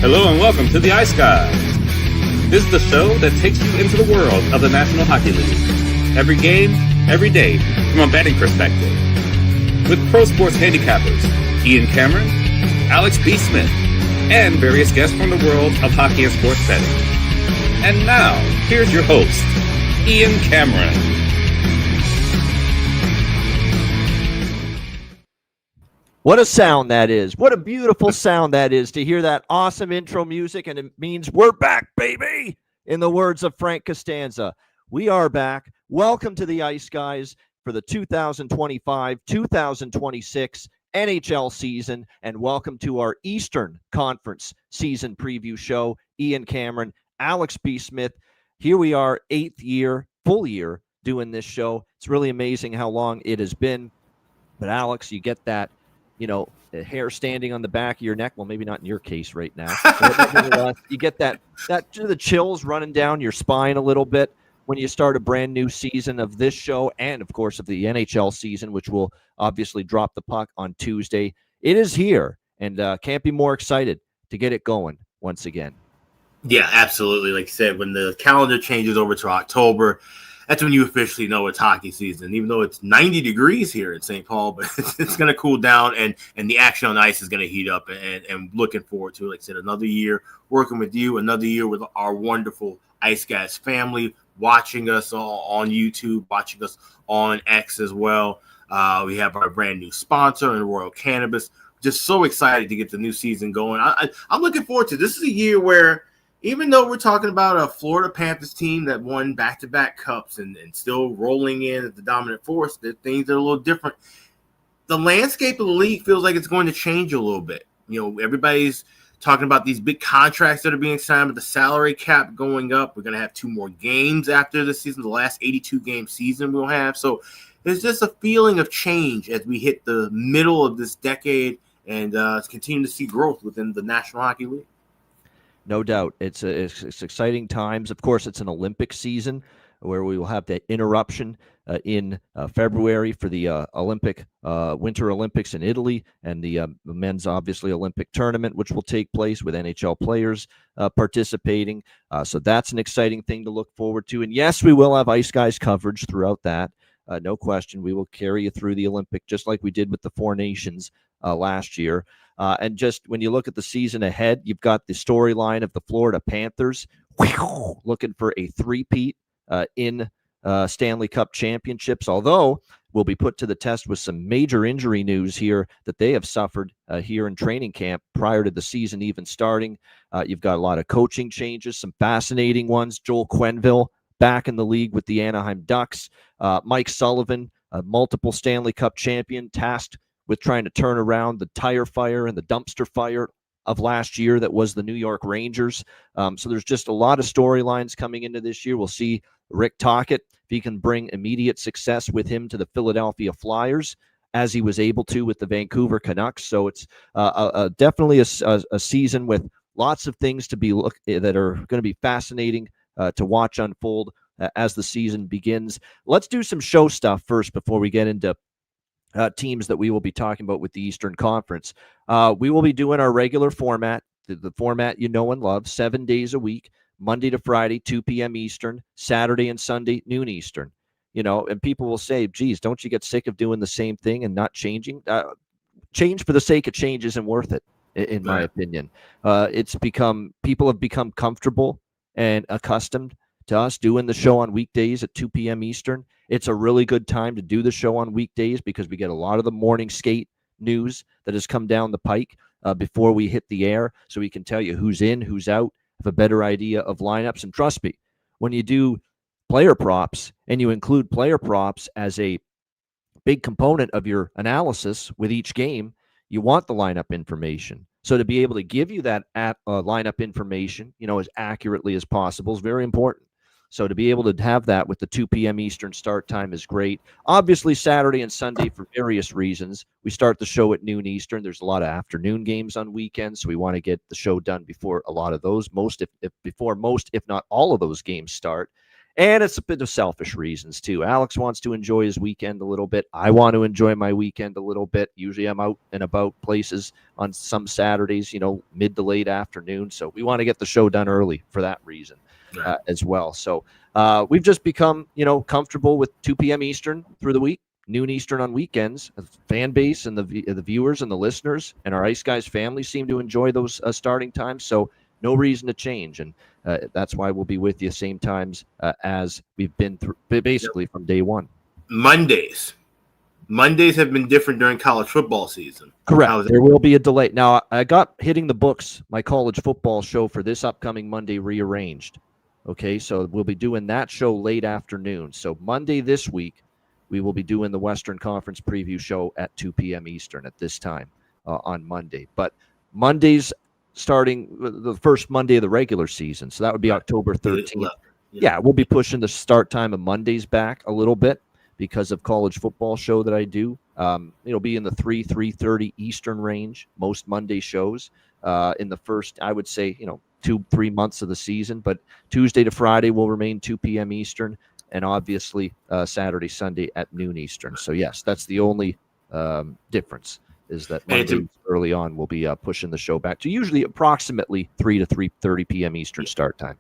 Hello and welcome to the Ice Guys. This is the show that takes you into the world of the National Hockey League. Every game, every day, from a betting perspective. With pro sports handicappers, Ian Cameron, Alex B. Smith, and various guests from the world of hockey and sports betting. And now, here's your host, Ian Cameron. What a sound that is. What a beautiful sound that is to hear that awesome intro music. And it means we're back, baby, in the words of Frank Costanza. We are back. Welcome to the Ice Guys for the 2025-2026 NHL season. And welcome to our Eastern Conference season preview show. Ian Cameron, Alex B. Smith. Here we are, 8th year, full year, doing this show. It's really amazing how long it has been. But Alex, you get that, the hair standing on the back of your neck. Well, maybe not in your case right now. You get that the chills running down your spine a little bit when you start a brand new season of this show and, of course, of the NHL season, which will obviously drop the puck on Tuesday. It is here, and can't be more excited to get it going once again. Yeah, absolutely. Like you said, when the calendar changes over to October, that's when you officially know it's hockey season, even though it's 90 degrees here in St. Paul, but it's going to cool down and the action on ice is going to heat up and looking forward to it. Like I said, another year working with you, another year with our wonderful Ice Guys family, watching us on YouTube, watching us on X as well. We have our brand new sponsor in Royal Cannabis. Just so excited to get the new season going. I'm looking forward to it. This is a year where, even though we're talking about a Florida Panthers team that won back-to-back cups and still rolling in as the dominant force, that things are a little different. The landscape of the league feels like it's going to change a little bit. Everybody's talking about these big contracts that are being signed with the salary cap going up. We're going to have 2 more games after the season, the last 82-game season we'll have. So there's just a feeling of change as we hit the middle of this decade and continue to see growth within the National Hockey League. No doubt. It's exciting times. Of course, it's an Olympic season where we will have the interruption in February for the Winter Olympics in Italy and the men's, obviously, Olympic tournament, which will take place with NHL players participating. So that's an exciting thing to look forward to. And yes, we will have Ice Guys coverage throughout that. No question. We will carry you through the Olympic just like we did with the Four Nations last year. And just when you look at the season ahead, you've got the storyline of the Florida Panthers looking for a three-peat in Stanley Cup championships, although will be put to the test with some major injury news here that they have suffered here in training camp prior to the season even starting. You've got a lot of coaching changes, some fascinating ones. Joel Quenneville back in the league with the Anaheim Ducks. Mike Sullivan, a multiple Stanley Cup champion, tasked with trying to turn around the tire fire and the dumpster fire of last year that was the New York Rangers. So there's just a lot of storylines coming into this year. We'll see Rick Tocchet, if he can bring immediate success with him to the Philadelphia Flyers, as he was able to with the Vancouver Canucks. So it's definitely a season with lots of things to be that are going to be fascinating to watch unfold as the season begins. Let's do some show stuff first before we get into teams that we will be talking about with the Eastern Conference. We will be doing our regular format, the format you know and love, 7 days a week, Monday to Friday, 2 p.m. Eastern, Saturday and Sunday, noon Eastern. And people will say, geez, don't you get sick of doing the same thing and not changing? Change for the sake of change isn't worth it, in my opinion. People have become comfortable and accustomed to us doing the show on weekdays at 2 p.m. Eastern. It's a really good time to do the show on weekdays because we get a lot of the morning skate news that has come down the pike before we hit the air, so we can tell you who's in, who's out, have a better idea of lineups. And trust me, when you do player props and you include player props as a big component of your analysis with each game, you want the lineup information. So to be able to give you that lineup information, as accurately as possible is very important. So to be able to have that with the 2 p.m. Eastern start time is great. Obviously, Saturday and Sunday, for various reasons, we start the show at noon Eastern. There's a lot of afternoon games on weekends, so we want to get the show done before a lot of those, if not all of those games start. And it's a bit of selfish reasons, too. Alex wants to enjoy his weekend a little bit. I want to enjoy my weekend a little bit. Usually I'm out and about places on some Saturdays, mid to late afternoon. So we want to get the show done early for that reason as well. So we've just become, comfortable with 2 p.m. Eastern through the week, noon Eastern on weekends. The fan base and the viewers and the listeners and our Ice Guys family seem to enjoy those starting times. So no reason to change. And that's why we'll be with you same times as we've been through basically from day one. Mondays have been different during college football season. Correct. There will be a delay. Now, I got Hitting the Books, my college football show for this upcoming Monday, rearranged. Okay, so we'll be doing that show late afternoon. So Monday this week, we will be doing the Western Conference preview show at 2 p.m. Eastern at this time on Monday. But Mondays starting the first Monday of the regular season. So that would be October 13th. Yeah, we'll be pushing the start time of Mondays back a little bit because of college football show that I do. It'll be in the 3:30 Eastern range, most Monday shows in the first, I would say, 2-3 months of the season. But Tuesday to Friday will remain 2 p.m. Eastern, and obviously Saturday, Sunday at noon Eastern. So, yes, that's the only difference. Is that Monday early on we'll be pushing the show back to usually approximately 3 to 3:30 p.m. Eastern start time.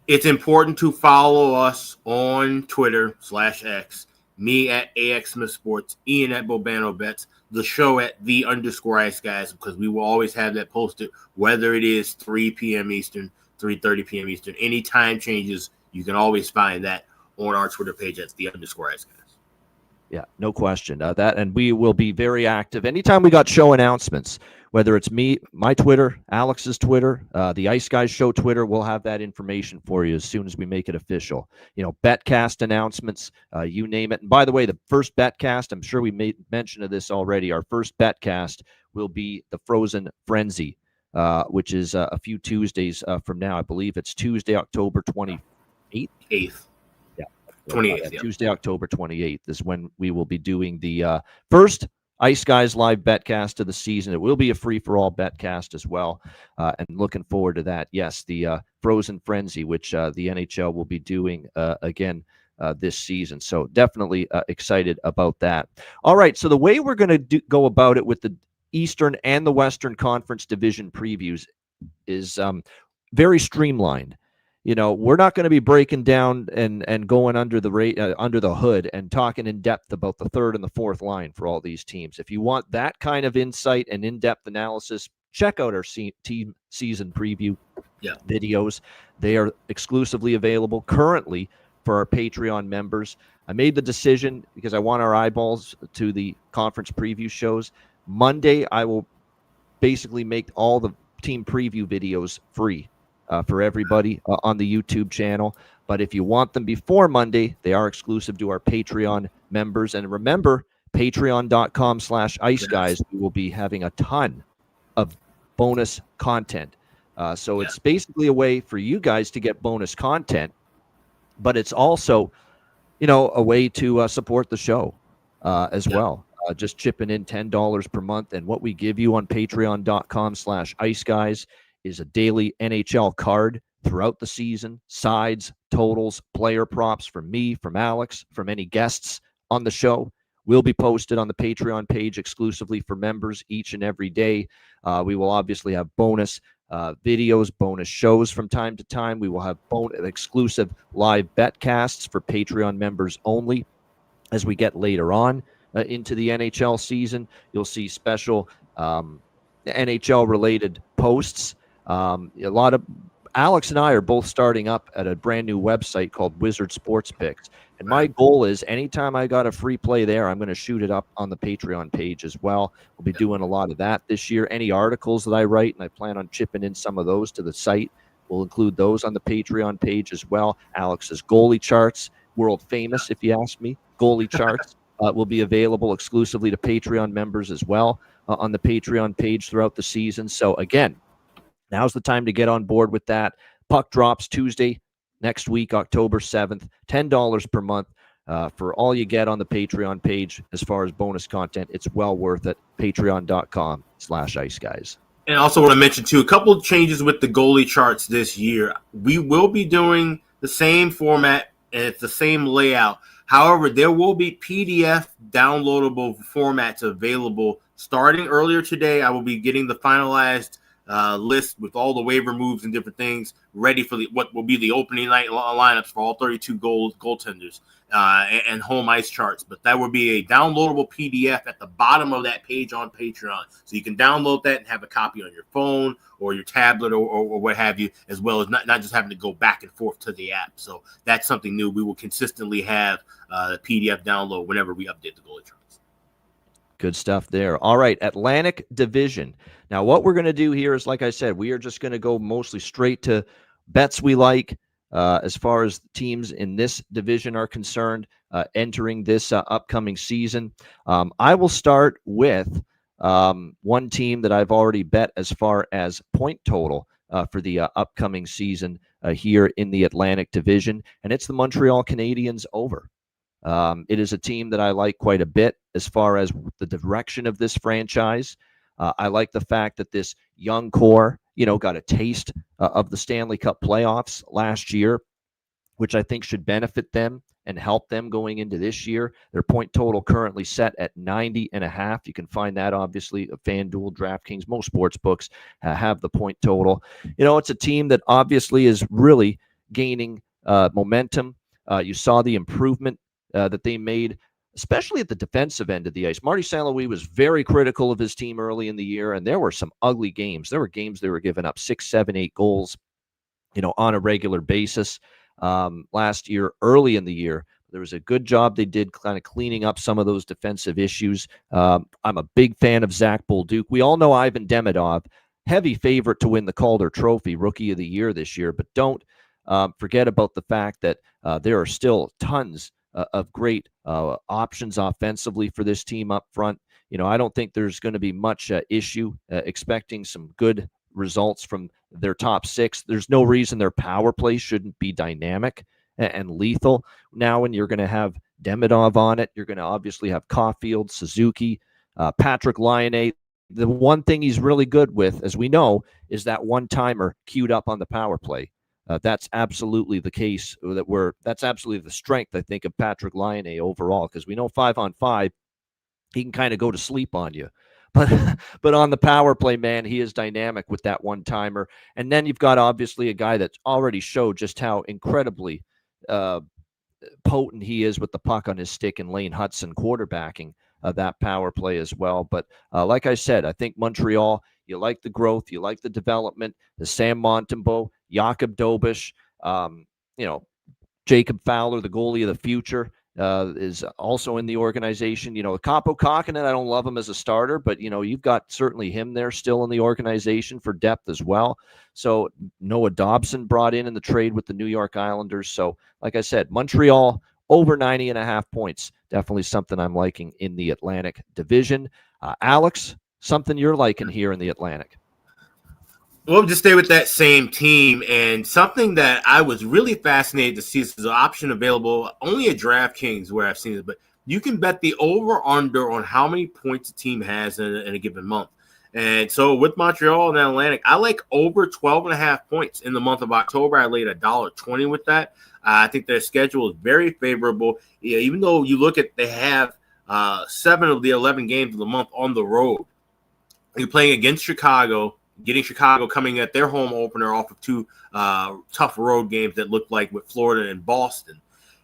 It's important to follow us on Twitter /X, me at AX Smith Sports, Ian at Bobano Bets, the show at _Ice Guys, because we will always have that posted, whether it is 3 p.m. Eastern, 3:30 p.m. Eastern. Any time changes, you can always find that on our Twitter page at the _Ice Guys. Yeah, no question. And we will be very active. Anytime we got show announcements, whether it's me, my Twitter, Alex's Twitter, the Ice Guys Show Twitter, we'll have that information for you as soon as we make it official. Betcast announcements, you name it. And by the way, the first Betcast, I'm sure we made mention of this already. Our first Betcast will be the Frozen Frenzy, which is a few Tuesdays from now. I believe it's Tuesday, October 28th. 28th, yeah. Tuesday, October 28th is when we will be doing the first Ice Guys live betcast of the season. It will be a free-for-all betcast as well, and looking forward to that. Yes, the Frozen Frenzy, which the NHL will be doing again this season. So definitely excited about that. All right, so the way we're going to go about it with the Eastern and the Western Conference Division previews is very streamlined. We're not going to be breaking down and going under the hood and talking in depth about the third and the fourth line for all these teams. If you want that kind of insight and in-depth analysis, check out our team season preview videos. They are exclusively available currently for our Patreon members. I made the decision because I want our eyeballs to the conference preview shows. Monday, I will basically make all the team preview videos free for everybody on the YouTube channel. But if you want them before Monday, they are exclusive to our Patreon members. And remember, patreon.com/Ice Guys, we will be having a ton of bonus content. So it's basically a way for you guys to get bonus content, but it's also, a way to support the show as well. Just chipping in $10 per month. And what we give you on patreon.com/Ice Guys is a daily NHL card throughout the season, sides, totals, player props from me, from Alex, from any guests on the show will be posted on the Patreon page exclusively for members each and every day. We will obviously have bonus videos, bonus shows from time to time. We will have exclusive live betcasts for Patreon members only. As we get later on into the NHL season, you'll see special NHL-related posts. A lot of Alex and I are both starting up at a brand new website called Wizard Sports Picks. And my goal is anytime I got a free play there, I'm going to shoot it up on the Patreon page as well. We'll be doing a lot of that this year. Any articles that I write, and I plan on chipping in some of those to the site, we'll include those on the Patreon page as well. Alex's goalie charts, world famous if you ask me, goalie charts will be available exclusively to Patreon members as well on the Patreon page throughout the season. So again, now's the time to get on board with that. Puck drops Tuesday next week, October 7th, $10 per month for all you get on the Patreon page as far as bonus content. It's well worth it. Patreon.com/Ice Guys. And I also want to mention, too, a couple of changes with the goalie charts this year. We will be doing the same format and it's the same layout. However, there will be PDF downloadable formats available starting earlier today. I will be getting the finalized list with all the waiver moves and different things ready for what will be the opening night lineups for all 32 goaltenders and home ice charts. But that will be a downloadable PDF at the bottom of that page on Patreon. So you can download that and have a copy on your phone or your tablet or what have you, as well as not just having to go back and forth to the app. So that's something new. We will consistently have the PDF download whenever we update the goalie charts. Good stuff there. All right, Atlantic Division. Now, what we're going to do here is, like I said, we are just going to go mostly straight to bets we like as far as teams in this division are concerned entering this upcoming season. I will start with one team that I've already bet as far as point total for the upcoming season here in the Atlantic Division, and it's the Montreal Canadiens over. It is a team that I like quite a bit as far as the direction of this franchise. I like the fact that this young core, got a taste of the Stanley Cup playoffs last year, which I think should benefit them and help them going into this year. Their point total currently set at 90.5. You can find that obviously at FanDuel, DraftKings, most sports books have the point total. It's a team that obviously is really gaining momentum. You saw the improvement that they made, especially at the defensive end of the ice. Marty St. Louis was very critical of his team early in the year, and there were some ugly games. There were games they were giving up 6, 7, 8 goals, on a regular basis. Last year, early in the year, there was a good job they did kind of cleaning up some of those defensive issues. I'm a big fan of Zach Bolduc. We all know Ivan Demidov, heavy favorite to win the Calder Trophy, Rookie of the Year this year, but don't forget about the fact that there are still tons of great options offensively for this team up front. I don't think there's going to be much issue expecting some good results from their top 6. There's no reason their power play shouldn't be dynamic and lethal. Now, when you're going to have Demidov on it, you're going to obviously have Caulfield, Suzuki, Patrick Laine. The one thing he's really good with, as we know, is that one-timer queued up on the power play. That's absolutely the case. That's absolutely the strength, I think, of Patrick Laine overall, because we know 5-on-5, he can kind of go to sleep on you. But on the power play, man, he is dynamic with that one-timer. And then you've got obviously a guy that's already showed just how incredibly potent he is with the puck on his stick, and Lane Hudson quarterbacking that power play as well. But like I said, I think Montreal, you like the growth, you like the development, the Sam Montembeault, Jakob Dobish, Jacob Fowler, the goalie of the future, is also in the organization. Kaapo Kahkonen, I don't love him as a starter, but, you've got certainly him there still in the organization for depth as well. So Noah Dobson brought in the trade with the New York Islanders. So like I said, Montreal over 90.5 points. Definitely something I'm liking in the Atlantic Division. Alex, something you're liking here in the Atlantic? We'll just stay with that same team, and something that I was really fascinated to see is an option available only at DraftKings where I've seen it, but you can bet the over-under on how many points a team has in a given month. And so with Montreal and Atlantic, I like over 12.5 points in the month of October. I laid $1.20 with that. I think their schedule is very favorable. Even though you look at, they have 7 of the 11 games of the month on the road. You're playing against Chicago, getting Chicago coming at their home opener off of 2 tough road games that look like with Florida and Boston.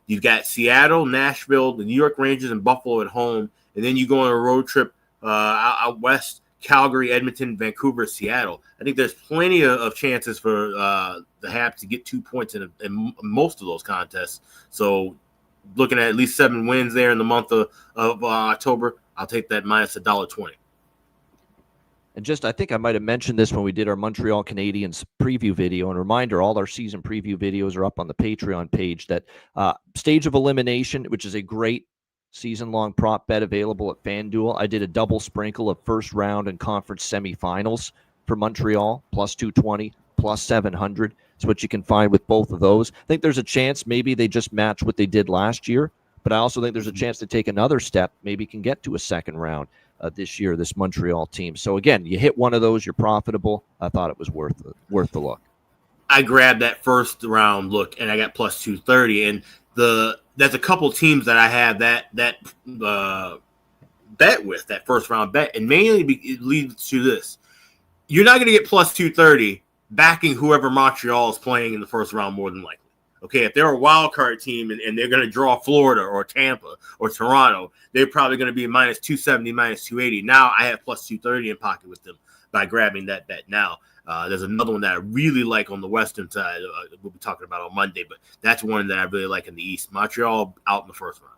You've got Seattle, Nashville, the New York Rangers, and Buffalo at home. And then you go on a road trip out west, Calgary, Edmonton, Vancouver, Seattle. I think there's plenty of chances for the Habs to get 2 points in most of those contests. So looking at least 7 wins there in the month of October, I'll take that minus $1.20. And I think I might have mentioned this when we did our Montreal Canadiens preview video. And reminder, all our season preview videos are up on the Patreon page. That Stage of Elimination, which is a great season-long prop bet available at FanDuel. I did a double sprinkle of first round and conference semifinals for Montreal, plus 220, plus 700. It's what you can find with both of those. I think there's a chance maybe they just match what they did last year, but I also think there's a chance to take another step, maybe can get to a second round this year, this Montreal team. So again, you hit one of those, you're profitable. I thought it was worth the look. I grabbed that first round look and I got plus 230. And there's a couple teams that I have that bet with, that first round bet, and mainly it leads to this: you're not going to get plus 230 backing whoever Montreal is playing in the first round more than likely. Okay, if they're a wild card team and they're going to draw Florida or Tampa or Toronto, they're probably going to be minus 270, minus 280. Now I have plus 230 in pocket with them by grabbing that bet now. There's another one that I really like on the Western side. We'll be talking about on Monday, but that's one that I really like in the East. Montreal out in the first round.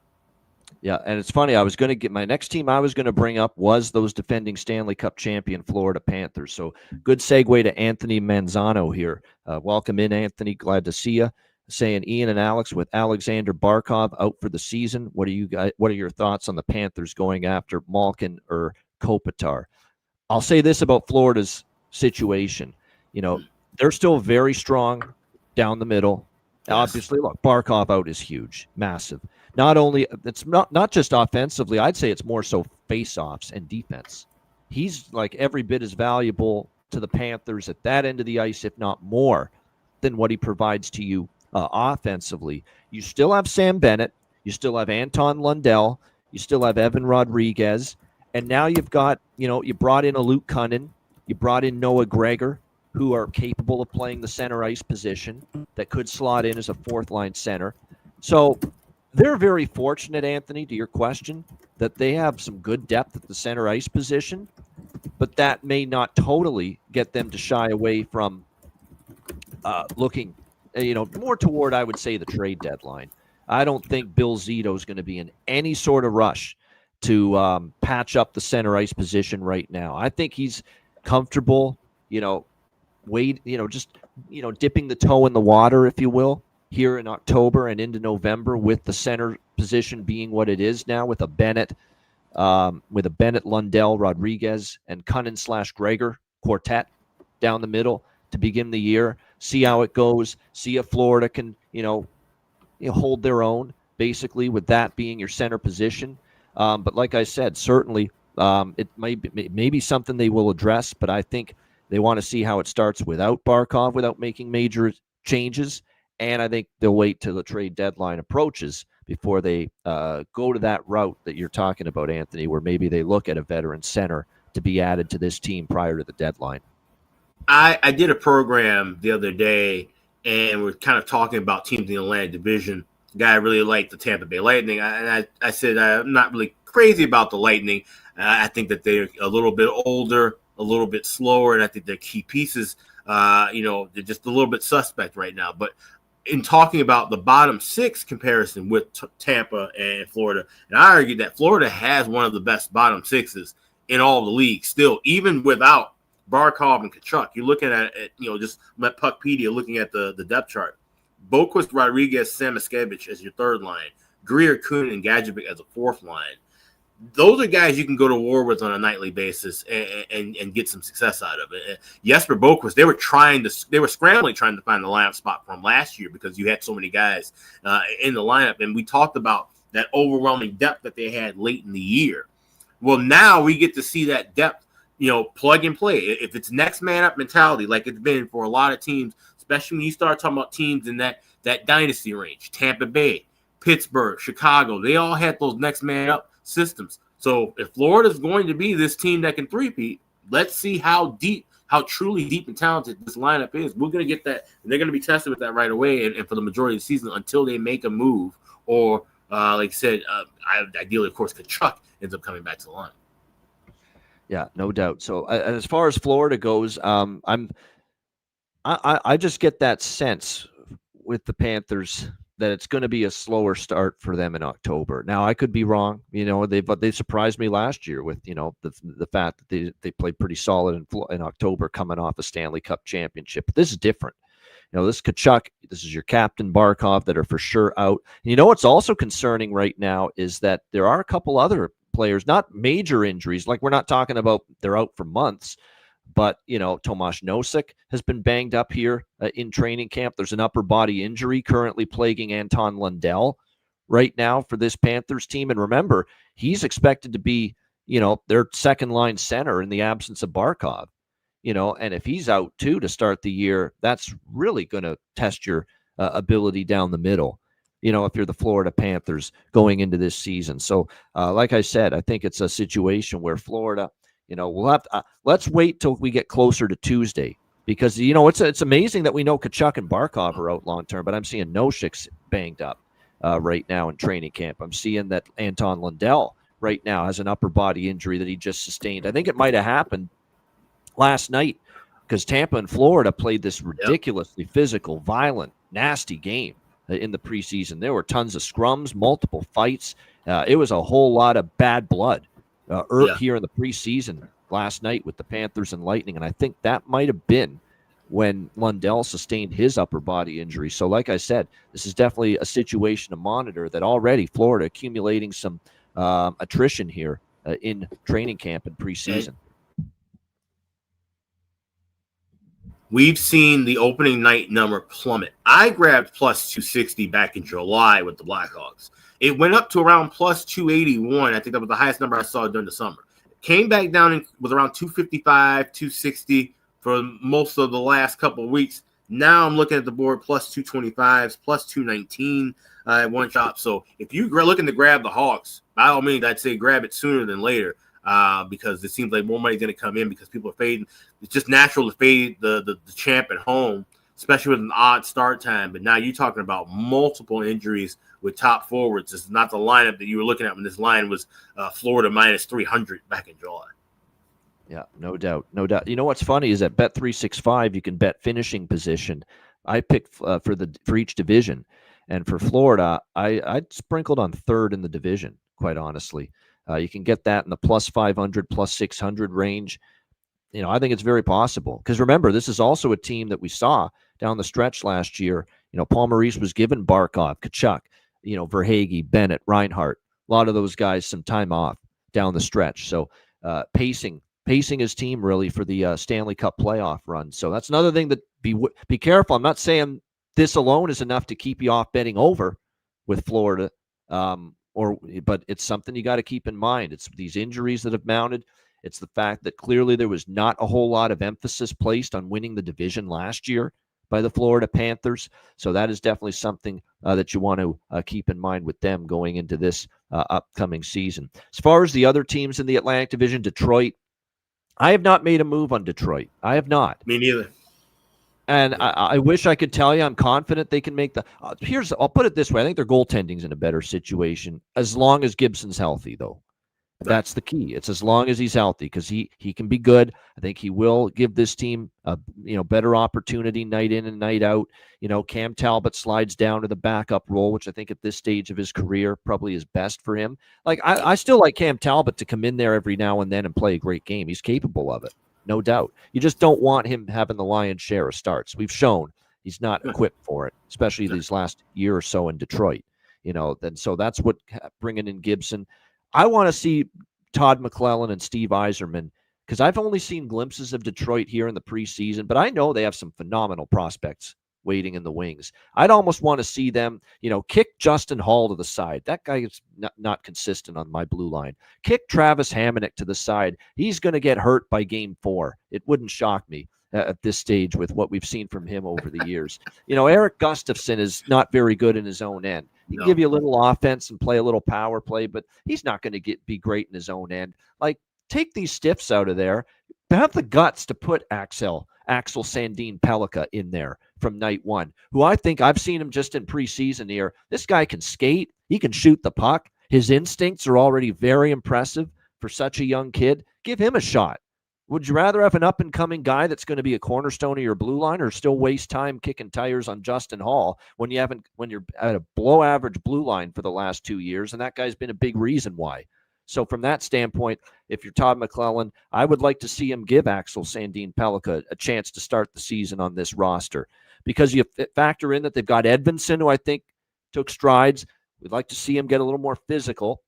Yeah, and it's funny. I was going to get my next team I was going to bring up was those defending Stanley Cup champion Florida Panthers. So good segue to Anthony Manzano here. Welcome in, Anthony. Glad to see you. Saying Ian and Alex, with Alexander Barkov out for the season, what are your thoughts on the Panthers going after Malkin or Kopitar? I'll say this about Florida's situation. They're still very strong down the middle. Yes. Obviously, look, Barkov out is huge, massive. Not only it's not just offensively, I'd say it's more so face-offs and defense. He's like every bit as valuable to the Panthers at that end of the ice, if not more, than what he provides to you offensively. You still have Sam Bennett, you still have Anton Lundell, you still have Evan Rodriguez, and now you've got, you brought in a Luke Cunnin, you brought in Noah Gregor, who are capable of playing the center ice position that could slot in as a fourth line center. So they're very fortunate, Anthony, to your question, that they have some good depth at the center ice position, but that may not totally get them to shy away from looking more toward, I would say, the trade deadline. I don't think Bill Zito is going to be in any sort of rush to patch up the center ice position right now. I think he's comfortable, dipping the toe in the water, if you will, here in October and into November, with the center position being what it is now, with a Bennett, Lundell, Rodriguez, and Cunnin/Gregor quartet down the middle to begin the year. See how it goes. See if Florida can, hold their own, basically, with that being your center position. But like I said, certainly it may be something they will address, but I think they want to see how it starts without Barkov, without making major changes. And I think they'll wait till the trade deadline approaches before they go to that route that you're talking about, Anthony, where maybe they look at a veteran center to be added to this team prior to the deadline. I did a program the other day, and we're kind of talking about teams in the Atlantic Division. The guy really liked the Tampa Bay Lightning. I said I'm not really crazy about the Lightning. I think that they're a little bit older, a little bit slower, and I think their key pieces, they're just a little bit suspect right now. But in talking about the bottom six comparison with Tampa and Florida, and I argue that Florida has one of the best bottom sixes in all the league still, even without Barkov and Tkachuk. You're looking at just let Puckpedia looking at the depth chart. Boquist, Rodriguez, Samoskevich as your third line. Greer, Kuhn, and Gadjevich as a fourth line. Those are guys you can go to war with on a nightly basis and get some success out of it. Jesper Boquist, they were scrambling trying to find the lineup spot from last year because you had so many guys in the lineup. And we talked about that overwhelming depth that they had late in the year. Well, now we get to see that depth, plug and play. If it's next man up mentality, like it's been for a lot of teams, especially when you start talking about teams in that dynasty range, Tampa Bay, Pittsburgh, Chicago, they all had those next man up systems. So if Florida's going to be this team that can three-peat, let's see how truly deep and talented this lineup is. We're going to get that, and they're going to be tested with that right away and for the majority of the season until they make a move or, like I said, ideally, of course, Tkachuk ends up coming back to the line. Yeah, no doubt. So as far as Florida goes, I just get that sense with the Panthers that it's going to be a slower start for them in October. Now, I could be wrong. They surprised me last year with the fact that they played pretty solid in October, coming off a Stanley Cup championship. But this is different. This Tkachuk, this is your captain, Barkov, that are for sure out. And what's also concerning right now is that there are a couple other players, not major injuries, like we're not talking about they're out for months, but Tomas Nosek has been banged up here in training camp. There's an upper body injury currently plaguing Anton Lundell right now for this Panthers team. And remember, he's expected to be, their second line center in the absence of Barkov. And if he's out too to start the year, that's really going to test your ability down the middle. if you're the Florida Panthers going into this season. So, like I said, I think it's a situation where Florida, we'll have to, let's wait till we get closer to Tuesday, because, it's amazing that we know Kachuk and Barkov are out long term, but I'm seeing Noshik's banged up right now in training camp. I'm seeing that Anton Lundell right now has an upper body injury that he just sustained. I think it might have happened last night because Tampa and Florida played this ridiculously physical, violent, nasty game in the preseason. There were tons of scrums, multiple fights. It was a whole lot of bad blood here in the preseason last night with the Panthers and Lightning, and I think that might have been when Lundell sustained his upper body injury. So like I said, this is definitely a situation to monitor, that already Florida accumulating some attrition here in training camp and preseason. We've seen the opening night number plummet. I grabbed plus 260 back in July with the Blackhawks. It went up to around plus 281. I think that was the highest number I saw during the summer. Came back down and was around 255, 260 for most of the last couple of weeks. Now I'm looking at the board plus 225s, plus 219 at one shot. So if you're looking to grab the Hawks, by all means, I'd say grab it sooner than later. Because it seems like more money's going to come in because people are fading. It's just natural to fade the champ at home, especially with an odd start time. But now you're talking about multiple injuries with top forwards. This is not the lineup that you were looking at when this line was Florida minus 300 back in July. Yeah, no doubt. No doubt. You know what's funny is at Bet365, you can bet finishing position. I picked for each division. And for Florida, I sprinkled on third in the division, quite honestly. You can get that in the plus 500, plus 600 range. I think it's very possible. Because remember, this is also a team that we saw down the stretch last year. Paul Maurice was given Barkov, Kachuk, Verhaeghe, Bennett, Reinhart. A lot of those guys some time off down the stretch. So pacing his team really for the Stanley Cup playoff run. So that's another thing that be careful. I'm not saying this alone is enough to keep you off betting over with Florida. But it's something you got to keep in mind. It's these injuries that have mounted. It's the fact that clearly there was not a whole lot of emphasis placed on winning the division last year by the Florida Panthers. So that is definitely something that you want to keep in mind with them going into this upcoming season. As far as the other teams in the Atlantic Division, Detroit, I have not made a move on Detroit. I have not. Me neither. And I wish I could tell you I'm confident they can make the I'll put it this way. I think their goaltending's in a better situation as long as Gibson's healthy, though. That's the key. It's as long as he's healthy, because he can be good. I think he will give this team a better opportunity night in and night out. Cam Talbot slides down to the backup role, which I think at this stage of his career probably is best for him. Like I still like Cam Talbot to come in there every now and then and play a great game. He's capable of it. No doubt. You just don't want him having the lion's share of starts. We've shown he's not equipped for it, especially these last year or so in Detroit. So that's what bringing in Gibson. I want to see Todd McClellan and Steve Yzerman, because I've only seen glimpses of Detroit here in the preseason, but I know they have some phenomenal prospects waiting in the wings. I'd almost want to see them, kick Justin Hall to the side. That guy is not consistent on my blue line. Kick Travis Hamonic to the side. He's going to get hurt by game 4. It wouldn't shock me at this stage with what we've seen from him over the years. Eric Gustafsson is not very good in his own end. He can give you a little offense and play a little power play, but he's not going to be great in his own end. Like, take these stiffs out of there. Have the guts to put Axel Sandin Pellikka in there from night one, who I think I've seen him just in preseason here. This guy can skate. He can shoot the puck. His instincts are already very impressive for such a young kid. Give him a shot. Would you rather have an up-and-coming guy that's going to be a cornerstone of your blue line, or still waste time kicking tires on Justin Hall when you're at a below-average blue line for the last 2 years, and that guy's been a big reason why. So from that standpoint, if you're Todd McClellan, I would like to see him give Axel Sandin Pellikka a chance to start the season on this roster, because you factor in that they've got Edvinsson, who I think took strides. We'd like to see him get a little more physical,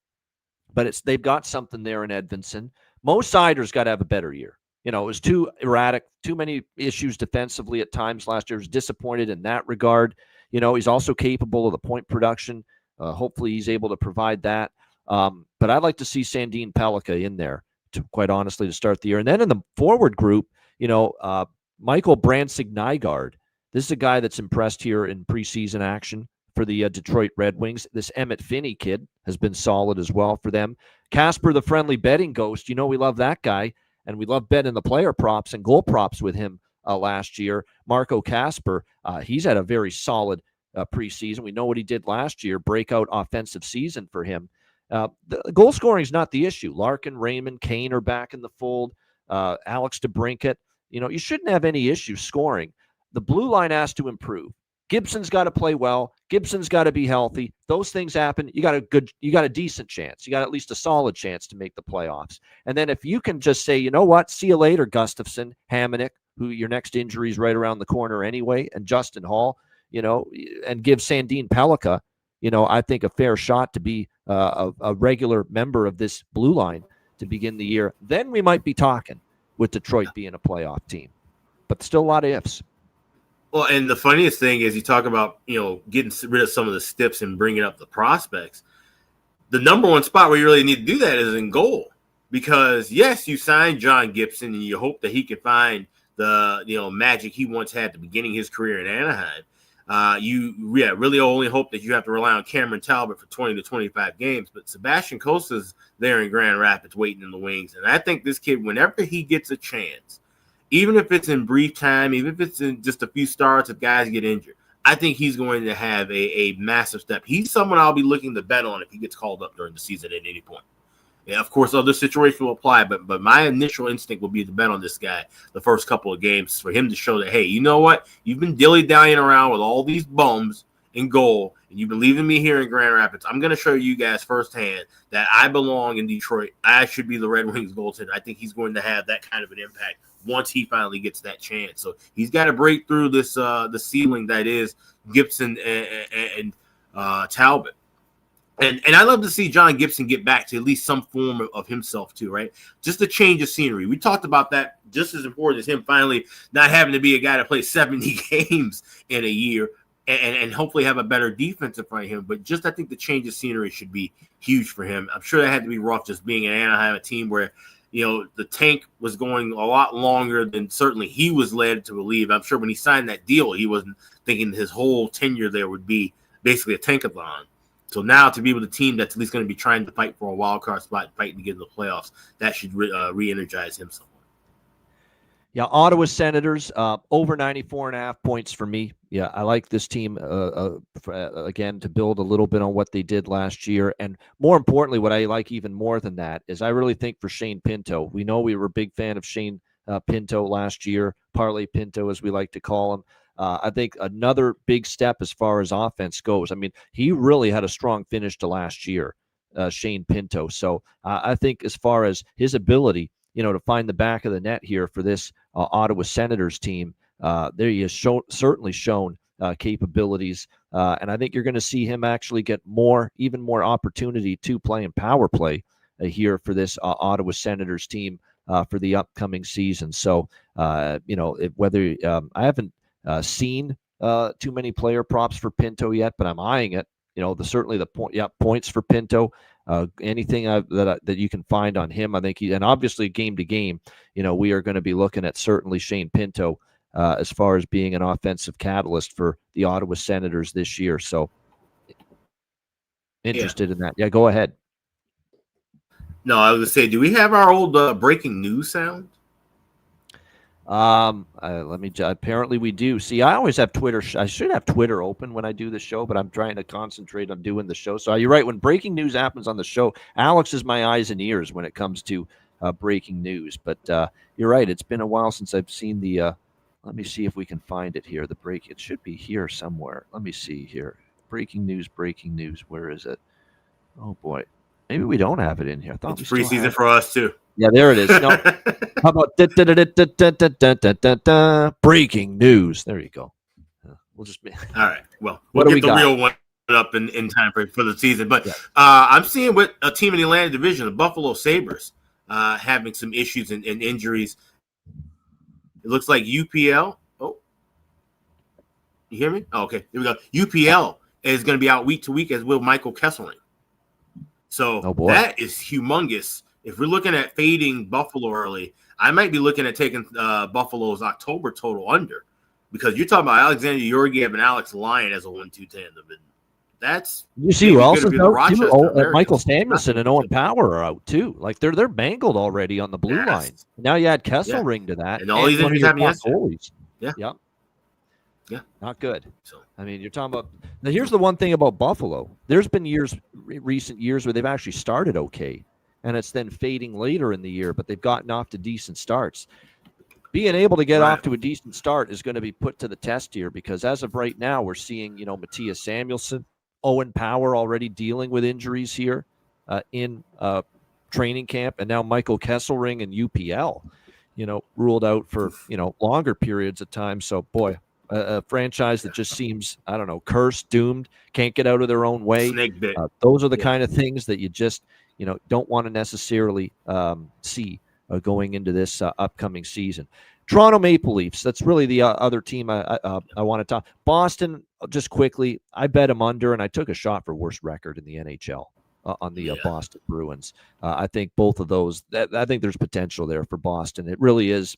but they've got something there in Edvinsson. Mo Seider's got to have a better year. It was too erratic, too many issues defensively at times last year. I was disappointed in that regard. He's also capable of the point production. Hopefully he's able to provide that. But I'd like to see Sandin Pellikka in there, quite honestly, to start the year. And then in the forward group, Michael Brandsig-Nygaard. This is a guy that's impressed here in preseason action for the Detroit Red Wings. This Emmett Finney kid has been solid as well for them. Casper, the friendly betting ghost, we love that guy, and we love betting the player props and goal props with him last year. Marco Casper, he's had a very solid preseason. We know what he did last year, breakout offensive season for him. The goal scoring is not the issue. Larkin, Raymond, Kane are back in the fold. Alex DeBrincat, you shouldn't have any issues scoring. The blue line has to improve. Gibson's got to play well. Gibson's got to be healthy. Those things happen. You got a decent chance. You got at least a solid chance to make the playoffs. And then if you can just say, you know what, see you later, Gustafsson, Hamonic, who your next injury is right around the corner anyway, and Justin Hall, and give Sandin Pellikka, I think a fair shot to be a regular member of this blue line to begin the year. Then we might be talking with Detroit being a playoff team. But still a lot of ifs. Well, and the funniest thing is you talk about, getting rid of some of the stips and bringing up the prospects. The number one spot where you really need to do that is in goal. Because, yes, you signed John Gibson and you hope that he can find the, magic he once had at the beginning of his career in Anaheim. You really only hope that you have to rely on Cameron Talbot for 20 to 25 games. But Sebastian Costa's there in Grand Rapids waiting in the wings. And I think this kid, whenever he gets a chance, even if it's in brief time, even if it's in just a few starts if guys get injured, I think he's going to have a massive step. He's someone I'll be looking to bet on if he gets called up during the season at any point. Yeah, of course, other situations will apply, but my initial instinct will be to bet on this guy the first couple of games for him to show that, hey, you know what? You've been dilly-dallying around with all these bums in goal, and you believe in me here in Grand Rapids. I'm going to show you guys firsthand that I belong in Detroit. I should be the Red Wings goaltender. I think he's going to have that kind of an impact once he finally gets that chance. So he's got to break through this the ceiling that is Gibson and Talbot. And I love to see John Gibson get back to at least some form of himself too, right? Just a change of scenery. We talked about that just as important as him finally not having to be a guy to play 70 games in a year and hopefully have a better defense in front of him. But just I think the change of scenery should be huge for him. I'm sure that had to be rough just being in Anaheim, a team where, the tank was going a lot longer than certainly he was led to believe. I'm sure when he signed that deal, he wasn't thinking his whole tenure there would be basically a tankathon. So now to be with a team that's at least going to be trying to fight for a wild card spot, fighting to get in the playoffs, that should re-energize him somewhat. Yeah, Ottawa Senators, over 94.5 points for me. Yeah, I like this team, again, to build a little bit on what they did last year. And more importantly, what I like even more than that is I really think for Shane Pinto. We know we were a big fan of Shane Pinto last year, Parlay Pinto, as we like to call him. I think another big step as far as offense goes. I mean, he really had a strong finish to last year, Shane Pinto. So I think as far as his ability, to find the back of the net here for this Ottawa Senators team, there he has certainly shown capabilities. And I think you're going to see him actually get even more opportunity to play in power play here for this Ottawa Senators team for the upcoming season. So, whether I haven't seen too many player props for Pinto yet, but I'm eyeing it. Certainly the points for Pinto. Anything that you can find on him, I think and obviously game to game, we are going to be looking at certainly Shane Pinto as far as being an offensive catalyst for the Ottawa Senators this year. So interested in that. Yeah, go ahead. No, I was going to say, do we have our old breaking news sound? Apparently we do. See, I always have Twitter. I should have Twitter open when I do the show, but I'm trying to concentrate on doing the show. So you're right. When breaking news happens on the show, Alex is my eyes and ears when it comes to breaking news. But you're right. It's been a while since I've seen the, let me see if we can find it here. It should be here somewhere. Let me see here. Breaking news. Where is it? Oh boy. Maybe we don't have it in here. I thought it's preseason for us too. Yeah, there it is. No, how about breaking news? There you go. We'll just be all right. Well, we'll get the real one up in time for the season. But I'm seeing with a team in the Atlantic Division, the Buffalo Sabres, having some issues and injuries. It looks like UPL. Oh, you hear me? Oh, okay, here we go. UPL is going to be out week to week, as will Michael Kesselring. So that is humongous. If we're looking at fading Buffalo early, I might be looking at taking Buffalo's October total under, because you're talking about Alexander Georgiev and Alex Lyon as a 1-2 tandem. that's you see maybe who going else to is be the out too? Rochester Michael Americans. Samuelson and Owen Power are out too. Like they're mangled already on the blue line. Yes. Now you add Kesselring to that, And all these one of injuries your happened top yesterday. goalies. Yeah. Yep. Yeah. Not good. So I mean, you're talking about now. Here's the one thing about Buffalo. There's been recent years where they've actually started okay, and it's then fading later in the year, but they've gotten off to decent starts. Being able to get off to a decent start is going to be put to the test here, because as of right now, we're seeing, Matthias Samuelsson, Owen Power already dealing with injuries here in training camp, and now Michael Kesselring and UPL, ruled out for, longer periods of time. So, boy, a franchise that just seems, I don't know, cursed, doomed, can't get out of their own way. snake bit. Those are the kind of things that you just, don't want to necessarily see going into this upcoming season. Toronto Maple Leafs, that's really the other team I want to talk. Boston, just quickly, I bet them under, and I took a shot for worst record in the NHL on the Boston Bruins. I think both of those, I think there's potential there for Boston. It really is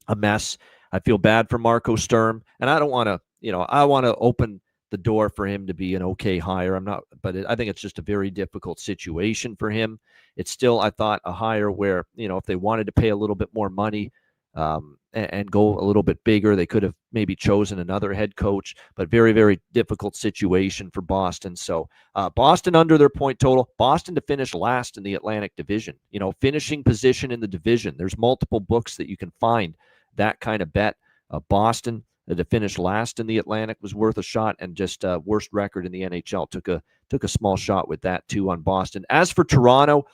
a mess. I feel bad for Marco Sturm, and I don't want to, I want to open the door for him to be an okay hire. But I think it's just a very difficult situation for him. It's still, I thought, a hire where, if they wanted to pay a little bit more money and go a little bit bigger, they could have maybe chosen another head coach, but very, very difficult situation for Boston. So Boston under their point total, Boston to finish last in the Atlantic Division, finishing position in the division. There's multiple books that you can find that kind of bet. Boston to finish last in the Atlantic was worth a shot, and just worst record in the NHL. Took a small shot with that too on Boston. As for Toronto,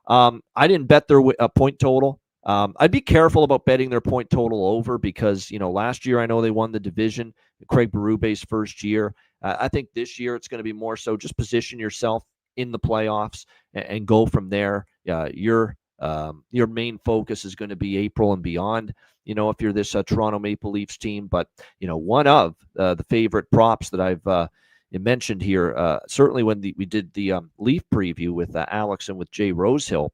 I didn't bet their point total. I'd be careful about betting their point total over, because last year I know they won the division, Craig Berube's first year. I think this year it's going to be more so just position yourself in the playoffs and go from there. Your main focus is going to be April and beyond, if you're this Toronto Maple Leafs team. But, one of the favorite props that I've mentioned here, certainly when we did the Leaf preview with Alex and with Jay Rosehill,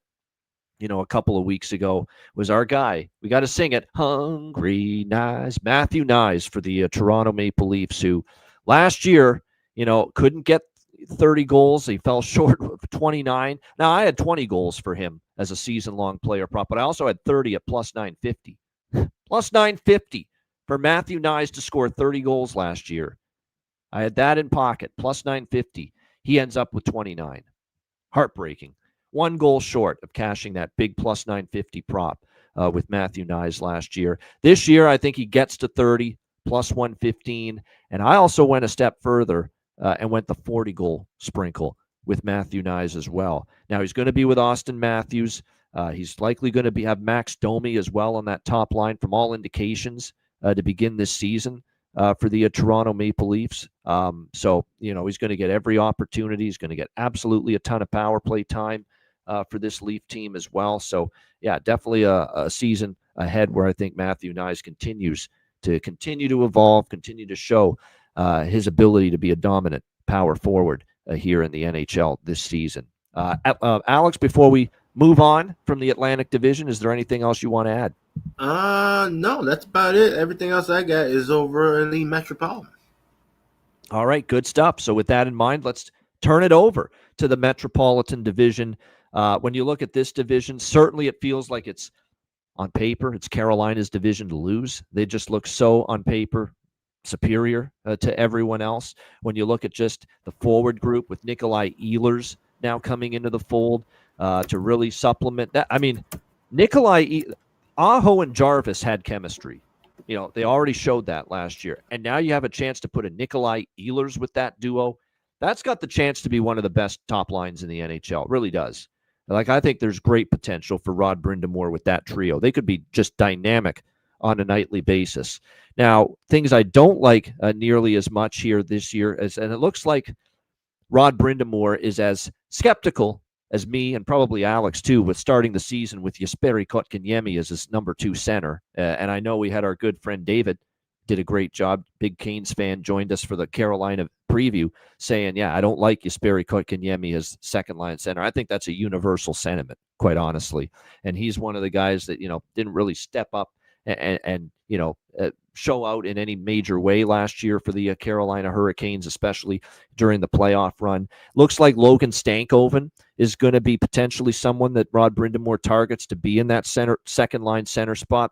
a couple of weeks ago, was our guy. We got to sing it. Hungry Nyes, Matthew Nyes for the Toronto Maple Leafs, who last year, couldn't get 30 goals. He fell short of 29. Now, I had 20 goals for him as a season-long player prop, but I also had 30 at plus 950. Plus 950 for Matthew Nyes to score 30 goals last year. I had that in pocket, plus 950. He ends up with 29. Heartbreaking. 1 goal short of cashing that big plus 950 prop with Matthew Nyes last year. This year, I think he gets to 30, plus 115. And I also went a step further and went the 40-goal sprinkle with Matthew Nyes as well. Now, he's going to be with Austin Matthews. He's likely going to have Max Domi as well on that top line from all indications to begin this season for the Toronto Maple Leafs. So, he's going to get every opportunity. He's going to get absolutely a ton of power play time for this Leaf team as well. So, yeah, definitely a season ahead where I think Matthew Nyes continues to evolve, continue to show his ability to be a dominant power forward here in the NHL this season. Alex, before we move on from the Atlantic Division, is there anything else you want to add? No, that's about it. Everything else I got is over in the Metropolitan. All right, good stuff. So with that in mind, let's turn it over to the Metropolitan Division. When you look at this division, certainly it feels like it's on paper, it's Carolina's division to lose. They just look so on paper superior to everyone else. When you look at just the forward group with Nikolai Ehlers now coming into the fold to really supplement that. I mean, Aho and Jarvis had chemistry. They already showed that last year. And now you have a chance to put a Nikolai Ehlers with that duo. That's got the chance to be one of the best top lines in the NHL. It really does. I think there's great potential for Rod Brind'Amour with that trio. They could be just dynamic on a nightly basis. Now, things I don't like nearly as much here this year, and it looks like Rod Brind'Amour is as skeptical as me and probably Alex too, with starting the season with Jesperi Kotkaniemi as his number 2 center. And I know we had our good friend David did a great job. Big Canes fan, joined us for the Carolina preview, saying, yeah, I don't like Jesperi Kotkaniemi as second line center. I think that's a universal sentiment, quite honestly. And he's one of the guys that, didn't really step up and show out in any major way last year for the Carolina Hurricanes, especially during the playoff run. Looks like Logan Stankoven is going to be potentially someone that Rod Brindamore targets to be in that second line center spot.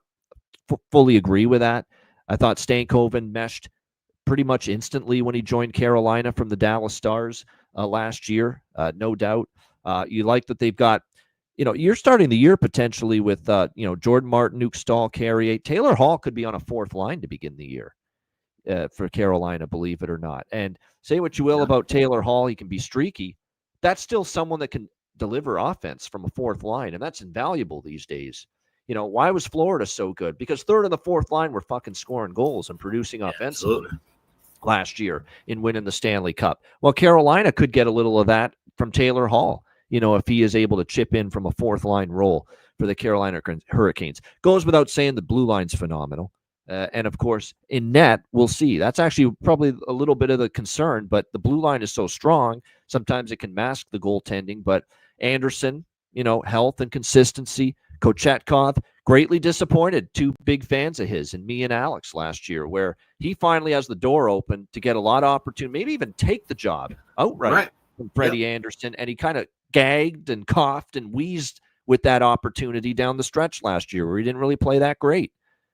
Fully agree with that. I thought Stankoven meshed pretty much instantly when he joined Carolina from the Dallas Stars last year, no doubt. You like that they've got, you're starting the year potentially with, Jordan Martin, Nuke Stahl, Carrier. Taylor Hall could be on a fourth line to begin the year for Carolina, believe it or not. And say what you will about Taylor Hall, he can be streaky. That's still someone that can deliver offense from a fourth line, and that's invaluable these days. Why was Florida so good? Because third and the fourth line were fucking scoring goals and producing offensively last year in winning the Stanley Cup. Well, Carolina could get a little of that from Taylor Hall, if he is able to chip in from a fourth line role for the Carolina Hurricanes. Goes without saying the blue line's phenomenal. And of course, in net, we'll see. That's actually probably a little bit of the concern, but the blue line is so strong, sometimes it can mask the goaltending. But Anderson, health and consistency. Kochetkov, greatly disappointed. Two big fans of his, and me and Alex last year, where he finally has the door open to get a lot of opportunity, maybe even take the job outright from Freddie Anderson. And he kind of gagged and coughed and wheezed with that opportunity down the stretch last year, where he didn't really play that great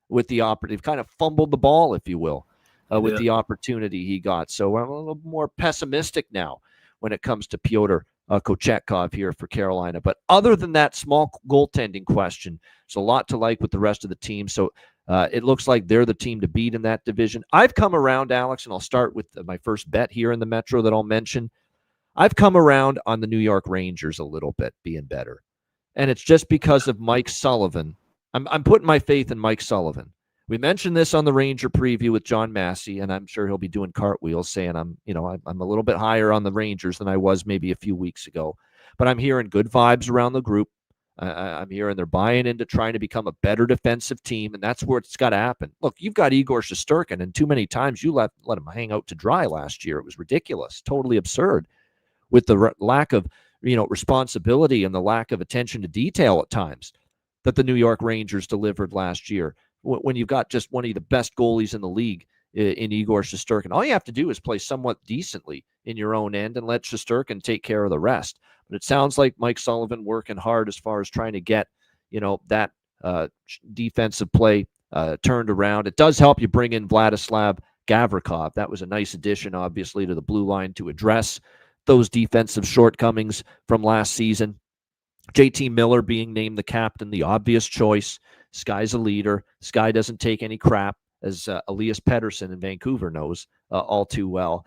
with the opportunity. Kind of fumbled the ball, if you will, with the opportunity he got. So I'm a little more pessimistic now when it comes to Pyotr Kochetkov here for Carolina. But other than that small goaltending question, there's a lot to like with the rest of the team. So it looks like they're the team to beat in that division. I've come around, Alex, and I'll start with my first bet here in the Metro that I'll mention. I've come around on the New York Rangers a little bit being better. And it's just because of Mike Sullivan. I'm putting my faith in Mike Sullivan. We mentioned this on the Ranger preview with John Massey, and I'm sure he'll be doing cartwheels saying I'm a little bit higher on the Rangers than I was maybe a few weeks ago. But I'm hearing good vibes around the group. I'm hearing they're buying into trying to become a better defensive team, and that's where it's got to happen. Look, you've got Igor Shesterkin, and too many times you let him hang out to dry last year. It was ridiculous, totally absurd, with the lack of responsibility and the lack of attention to detail at times that the New York Rangers delivered last year. When you've got just one of the best goalies in the league in Igor Shesterkin, all you have to do is play somewhat decently in your own end and let Shesterkin take care of the rest. But it sounds like Mike Sullivan working hard as far as trying to get, that defensive play turned around. It does help you bring in Vladislav Gavrikov. That was a nice addition, obviously, to the blue line to address those defensive shortcomings from last season. JT Miller being named the captain, the obvious choice. This guy's a leader. This guy doesn't take any crap, as Elias Pettersson in Vancouver knows all too well.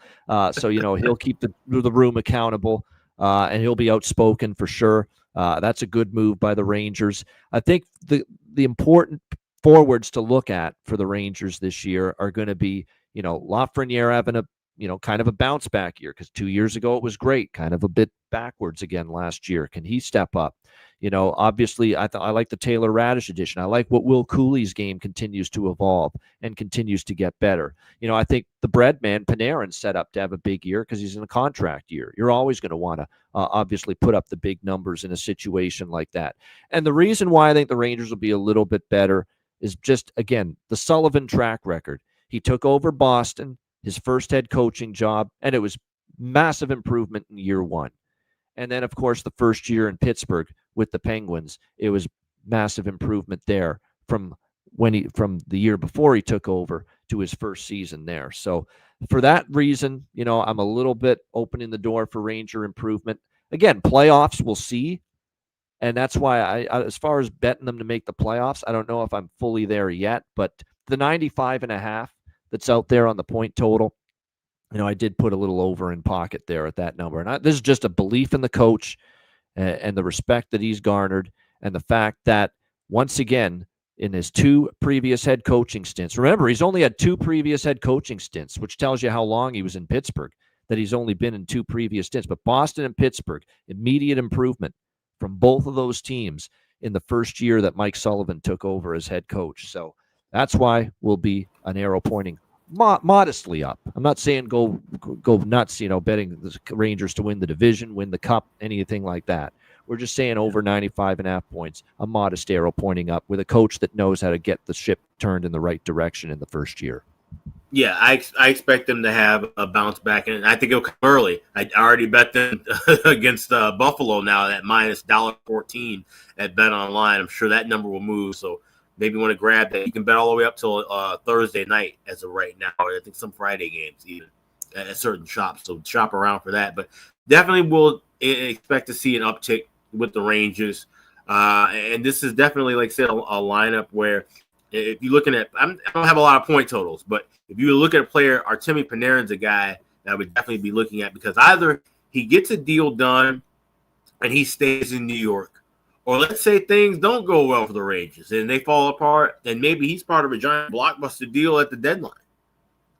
So he'll keep the room accountable, and he'll be outspoken for sure. That's a good move by the Rangers. I think the important forwards to look at for the Rangers this year are going to be, Lafreniere having a kind of a bounce back year, because 2 years ago it was great, kind of a bit backwards again last year. Can he step up? Obviously I like the Taylor Radish addition. I like what Will Cooley's game continues to evolve and continues to get better. I think the bread man Panarin's set up to have a big year because he's in a contract year. You're always going to want to obviously put up the big numbers in a situation like that. And the reason why I think the Rangers will be a little bit better is just, again, the Sullivan track record. He took over Boston, his first head coaching job, and it was massive improvement in year one. And then, of course, the first year in Pittsburgh with the Penguins, it was massive improvement there from the year before he took over to his first season there. So for that reason, I'm a little bit opening the door for Ranger improvement. Again, playoffs, we'll see. And that's why I as far as betting them to make the playoffs, I don't know if I'm fully there yet, but the 95.5 that's out there on the point total, I did put a little over in pocket there at that number. And this is just a belief in the coach and the respect that he's garnered, and the fact that, once again, in his two previous head coaching stints, remember, he's only had two previous head coaching stints, which tells you how long he was in Pittsburgh, that he's only been in two previous stints. But Boston and Pittsburgh, immediate improvement from both of those teams in the first year that Mike Sullivan took over as head coach. So that's why we'll be an arrow pointing modestly up. I'm not saying go nuts, betting the Rangers to win the division, win the cup, anything like that. We're just saying over 95.5 points, a modest arrow pointing up with a coach that knows how to get the ship turned in the right direction in the first year. Yeah, I expect them to have a bounce back, and I think it'll come early. I already bet them against Buffalo now at minus $1.14 at Bet Online. I'm sure that number will move, so maybe want to grab that. You can bet all the way up till Thursday night as of right now. I think some Friday games even at certain shops, so shop around for that. But definitely will expect to see an uptick with the Rangers, and this is definitely, like I said, a lineup where if you're looking at, I don't have a lot of point totals, but if you look at a player, Artemi Panarin's a guy that I would definitely be looking at, because either he gets a deal done and he stays in New York, or let's say things don't go well for the Rangers and they fall apart, then maybe he's part of a giant blockbuster deal at the deadline.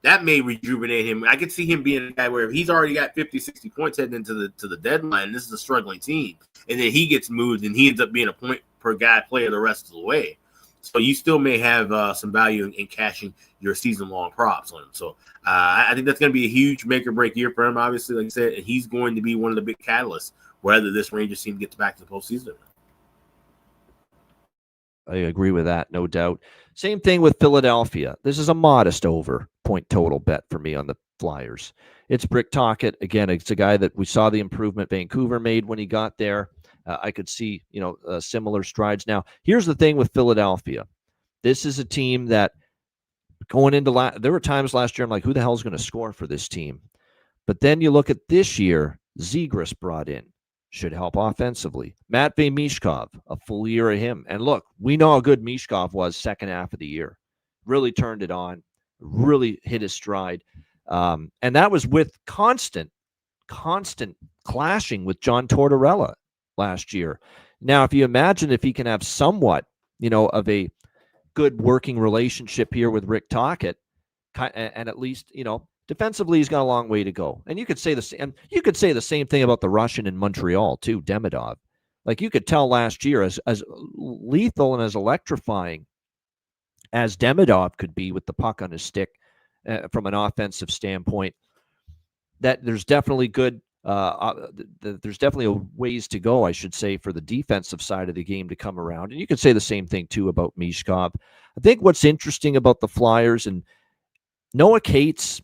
That may rejuvenate him. I could see him being a guy where he's already got 50, 60 points heading into the deadline, and this is a struggling team, and then he gets moved and he ends up being a point per guy player the rest of the way. So you still may have some value in cashing your season-long props on him. So I think that's going to be a huge make-or-break year for him, obviously, like I said, and he's going to be one of the big catalysts whether this Rangers team gets back to the postseason. I agree with that, no doubt. Same thing with Philadelphia. This is a modest over point total bet for me on the Flyers. It's Rick Tocchet. Again, it's a guy that we saw the improvement Vancouver made when he got there. I could see, similar strides. Now, here's the thing with Philadelphia. This is a team that going into there were times last year I'm like, who the hell is going to score for this team? But then you look at this year, Zegras brought in, should help offensively. Matvei Mishkov, a full year of him. And look, we know how good Mishkov was second half of the year. Really turned it on, really hit his stride. And that was with constant clashing with John Tortorella last year. Now, if you imagine if he can have somewhat, of a good working relationship here with Rick Tocchet, and at least, defensively, he's got a long way to go. And you could say the same thing about the Russian in Montreal too, Demidov. Like you could tell last year, as lethal and as electrifying as Demidov could be with the puck on his stick from an offensive standpoint, that there's definitely there's definitely ways to go, I should say, for the defensive side of the game to come around. And you could say the same thing too about Mishkov. I think what's interesting about the Flyers and Noah Cates,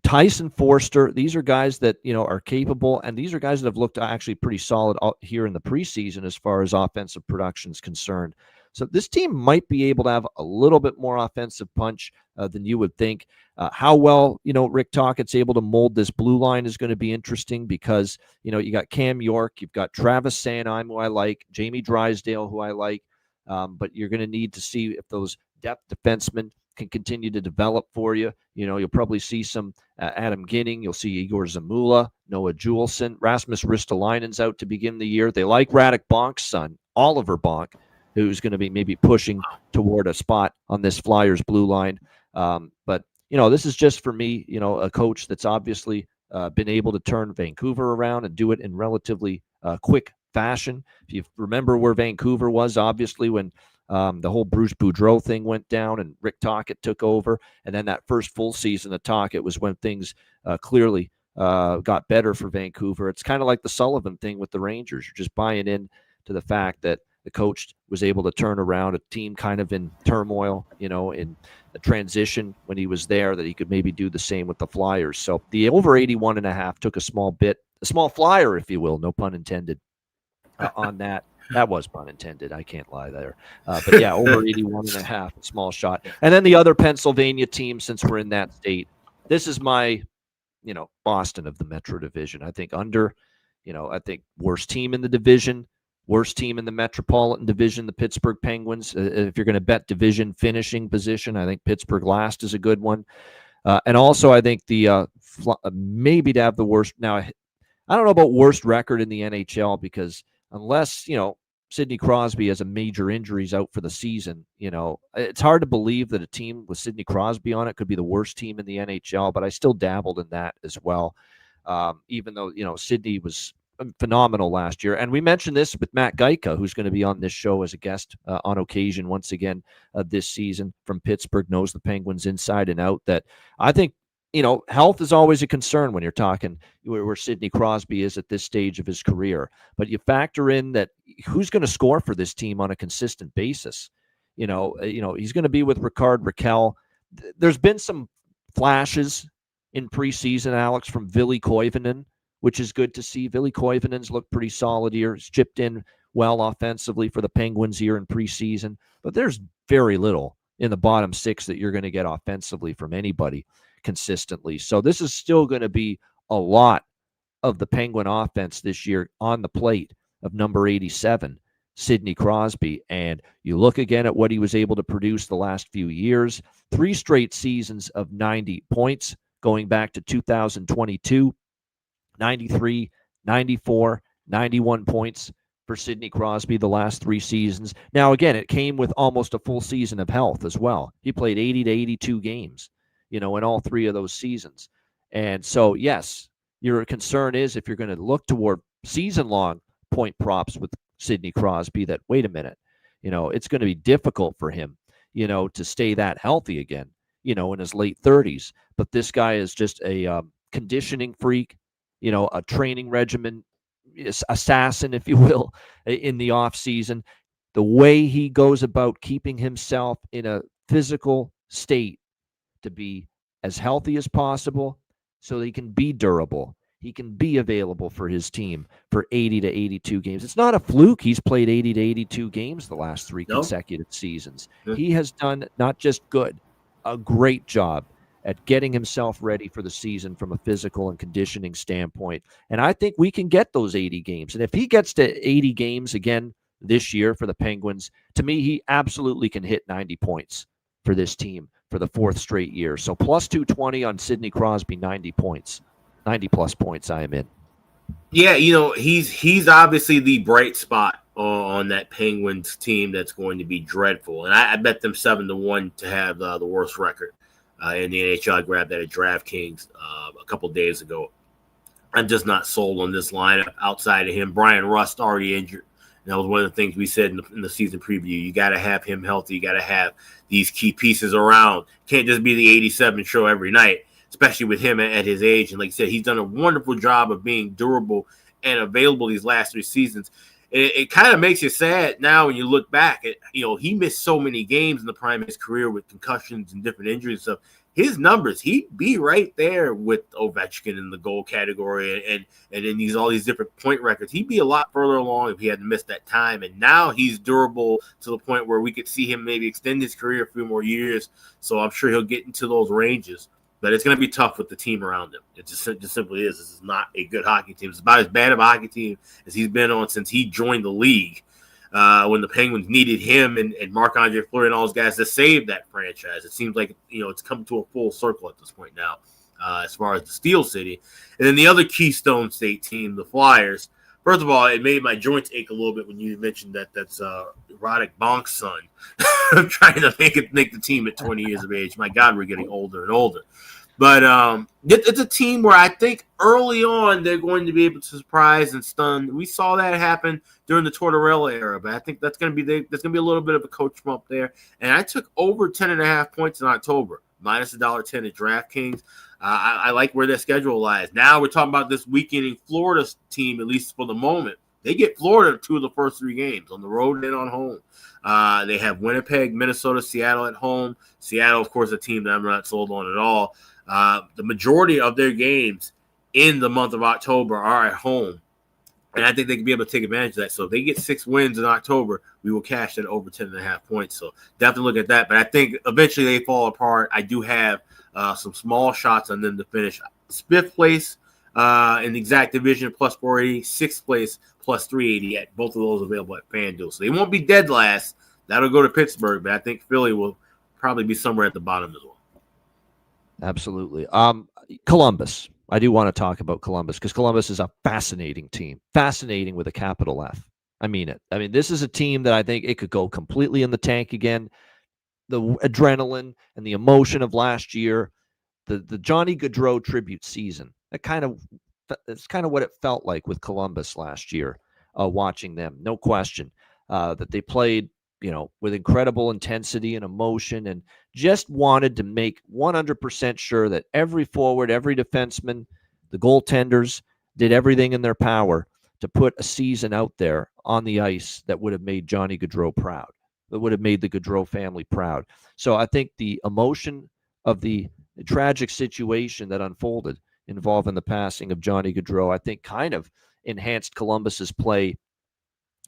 Tyson Forster, these are guys that, are capable, and these are guys that have looked actually pretty solid here in the preseason as far as offensive production is concerned. So this team might be able to have a little bit more offensive punch than you would think. How well, Rick Tocchet's able to mold this blue line is going to be interesting because, you got Cam York, you've got Travis Sanheim, who I like, Jamie Drysdale, who I like, but you're going to need to see if those depth defensemen can continue to develop for you. You'll probably see some Adam Ginning. You'll see Igor Zamula, Noah Juleson, Rasmus Ristolainen's out to begin the year. They like Radek Bonk's son, Oliver Bonk, who's going to be maybe pushing toward a spot on this Flyers blue line. But, this is just for me, a coach that's obviously been able to turn Vancouver around and do it in relatively quick fashion. If you remember where Vancouver was, obviously, when the whole Bruce Boudreau thing went down and Rick Tocchet took over. And then that first full season of Tocchet was when things clearly got better for Vancouver. It's kind of like the Sullivan thing with the Rangers. You're just buying in to the fact that the coach was able to turn around a team kind of in turmoil, in a transition when he was there, that he could maybe do the same with the Flyers. So the over 81.5 took a small flyer, if you will, no pun intended, on that. That was pun intended. I can't lie there. But yeah, over 81.5, a small shot. And then the other Pennsylvania team, since we're in that state, this is my, Boston of the Metro Division. I think I think worst team in the division, worst team in the Metropolitan Division, the Pittsburgh Penguins. If you're going to bet division finishing position, I think Pittsburgh last is a good one. And also, I think maybe to have the worst. Now, I don't know about worst record in the NHL because unless, Sidney Crosby has a major injuries out for the season, it's hard to believe that a team with Sidney Crosby on it could be the worst team in the NHL, but I still dabbled in that as well. Even though, Sidney was phenomenal last year. And we mentioned this with Matt Geica, who's going to be on this show as a guest on occasion once again this season from Pittsburgh, knows the Penguins inside and out, that I think health is always a concern when you're talking where Sidney Crosby is at this stage of his career. But you factor in that who's going to score for this team on a consistent basis. He's going to be with Rickard Rakell. There's been some flashes in preseason, Alex, from Ville Koivunen, which is good to see. Ville Koivunen's looked pretty solid here. He's chipped in well offensively for the Penguins here in preseason. But there's very little in the bottom six that you're going to get offensively from anybody consistently. So this is still going to be a lot of the Penguin offense this year on the plate of number 87, Sidney Crosby. And you look again at what he was able to produce the last few years, 3 straight seasons of 90 points going back to 2022, 93, 94, 91 points for Sidney Crosby the last 3 seasons. Now, again, it came with almost a full season of health as well. He played 80 to 82 games, in all 3 of those seasons. And so, yes, your concern is if you're going to look toward season-long point props with Sidney Crosby, that, wait a minute, it's going to be difficult for him, to stay that healthy again, in his late 30s. But this guy is just a conditioning freak, a training regimen assassin, if you will, in the off season. The way he goes about keeping himself in a physical state to be as healthy as possible so that he can be durable. He can be available for his team for 80 to 82 games. It's not a fluke. He's played 80 to 82 games the last 3 consecutive seasons. He has done not just good, a great job at getting himself ready for the season from a physical and conditioning standpoint. And I think we can get those 80 games. And if he gets to 80 games again this year for the Penguins, to me, he absolutely can hit 90 points for this team for the 4th straight year. So plus 220 on Sidney Crosby, 90 points. 90-plus points I am in. Yeah, he's obviously the bright spot on that Penguins team that's going to be dreadful. And I bet them 7-1 to have the worst record in the NHL. I grabbed that at DraftKings a couple days ago. I'm just not sold on this lineup outside of him. Brian Rust already injured. And that was one of the things we said in the season preview. You got to have him healthy. You got to have these key pieces around. Can't just be the 87 show every night, especially with him at his age. And like I said, he's done a wonderful job of being durable and available these last 3 seasons. It kind of makes you sad now when you look back at, he missed so many games in the prime of his career with concussions and different injuries and stuff. His numbers, he'd be right there with Ovechkin in the goal category and in all these different point records. He'd be a lot further along if he hadn't missed that time. And now he's durable to the point where we could see him maybe extend his career a few more years. So I'm sure he'll get into those ranges. But it's going to be tough with the team around him. It just simply is. This is not a good hockey team. It's about as bad of a hockey team as he's been on since he joined the league when the Penguins needed him and Marc-Andre Fleury and all those guys to save that franchise. It seems like it's come to a full circle at this point now as far as the Steel City. And then the other Keystone State team, the Flyers. First of all, it made my joints ache a little bit when you mentioned that's Roddick Bonk's son. I'm trying to make the team at 20 years of age. My God, we're getting older and older. But it's a team where I think early on they're going to be able to surprise and stun. We saw that happen during the Tortorella era, but I think that's going to be a little bit of a coach bump there. And I took over 10.5 points in October, minus $1.10 at DraftKings. I like where their schedule lies. Now we're talking about this weekending Florida team, at least for the moment. They get Florida 2 of the first 3 games on the road and on home. They have Winnipeg, Minnesota, Seattle at home. Seattle, of course, a team that I'm not sold on at all. The majority of their games in the month of October are at home. And I think they can be able to take advantage of that. So if they get 6 wins in October, we will cash that over 10.5 points. So definitely look at that. But I think eventually they fall apart. I do have some small shots on them to finish 5th place in the exact division, plus 480, 6th place, plus 380 at both of those available at FanDuel. So they won't be dead last. That'll go to Pittsburgh, but I think Philly will probably be somewhere at the bottom as well. Absolutely. Columbus. I do want to talk about Columbus because Columbus is a fascinating team. Fascinating with a capital F. I mean it. I mean, this is a team that I think it could go completely in the tank again. The adrenaline and the emotion of last year, the Johnny Gaudreau tribute season. It's kind of what it felt like with Columbus last year, watching them. No question that they played with incredible intensity and emotion, and just wanted to make 100% sure that every forward, every defenseman, the goaltenders did everything in their power to put a season out there on the ice that would have made Johnny Gaudreau proud, that would have made the Gaudreau family proud. So I think the emotion of the tragic situation that unfolded involving the passing of Johnny Gaudreau, I think kind of enhanced Columbus's play.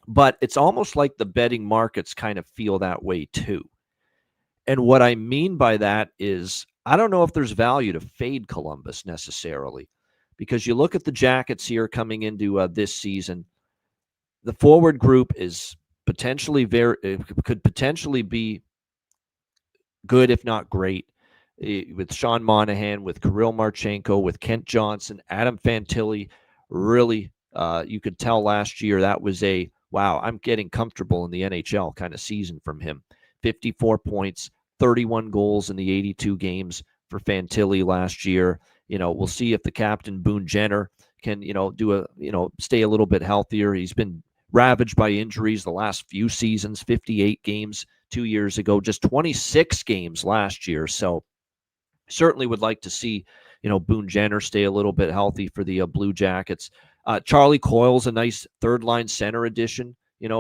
But it's almost like the betting markets kind of feel that way too. And what I mean by that is I don't know if there's value to fade Columbus necessarily, because you look at the Jackets here coming into this season, the forward group is could potentially be good, if not great, with Sean Monahan, with Kirill Marchenko, with Kent Johnson, Adam Fantilli. Really, you could tell last year that was a, wow, I'm getting comfortable in the NHL kind of season from him. 54 points, 31 goals in the 82 games for Fantilli last year. We'll see if the captain, Boone Jenner, can, stay a little bit healthier. He's been ravaged by injuries the last few seasons, 58 games 2 years ago, just 26 games last year. So certainly would like to see, Boone Jenner stay a little bit healthy for the Blue Jackets. Charlie Coyle's a nice third-line center addition,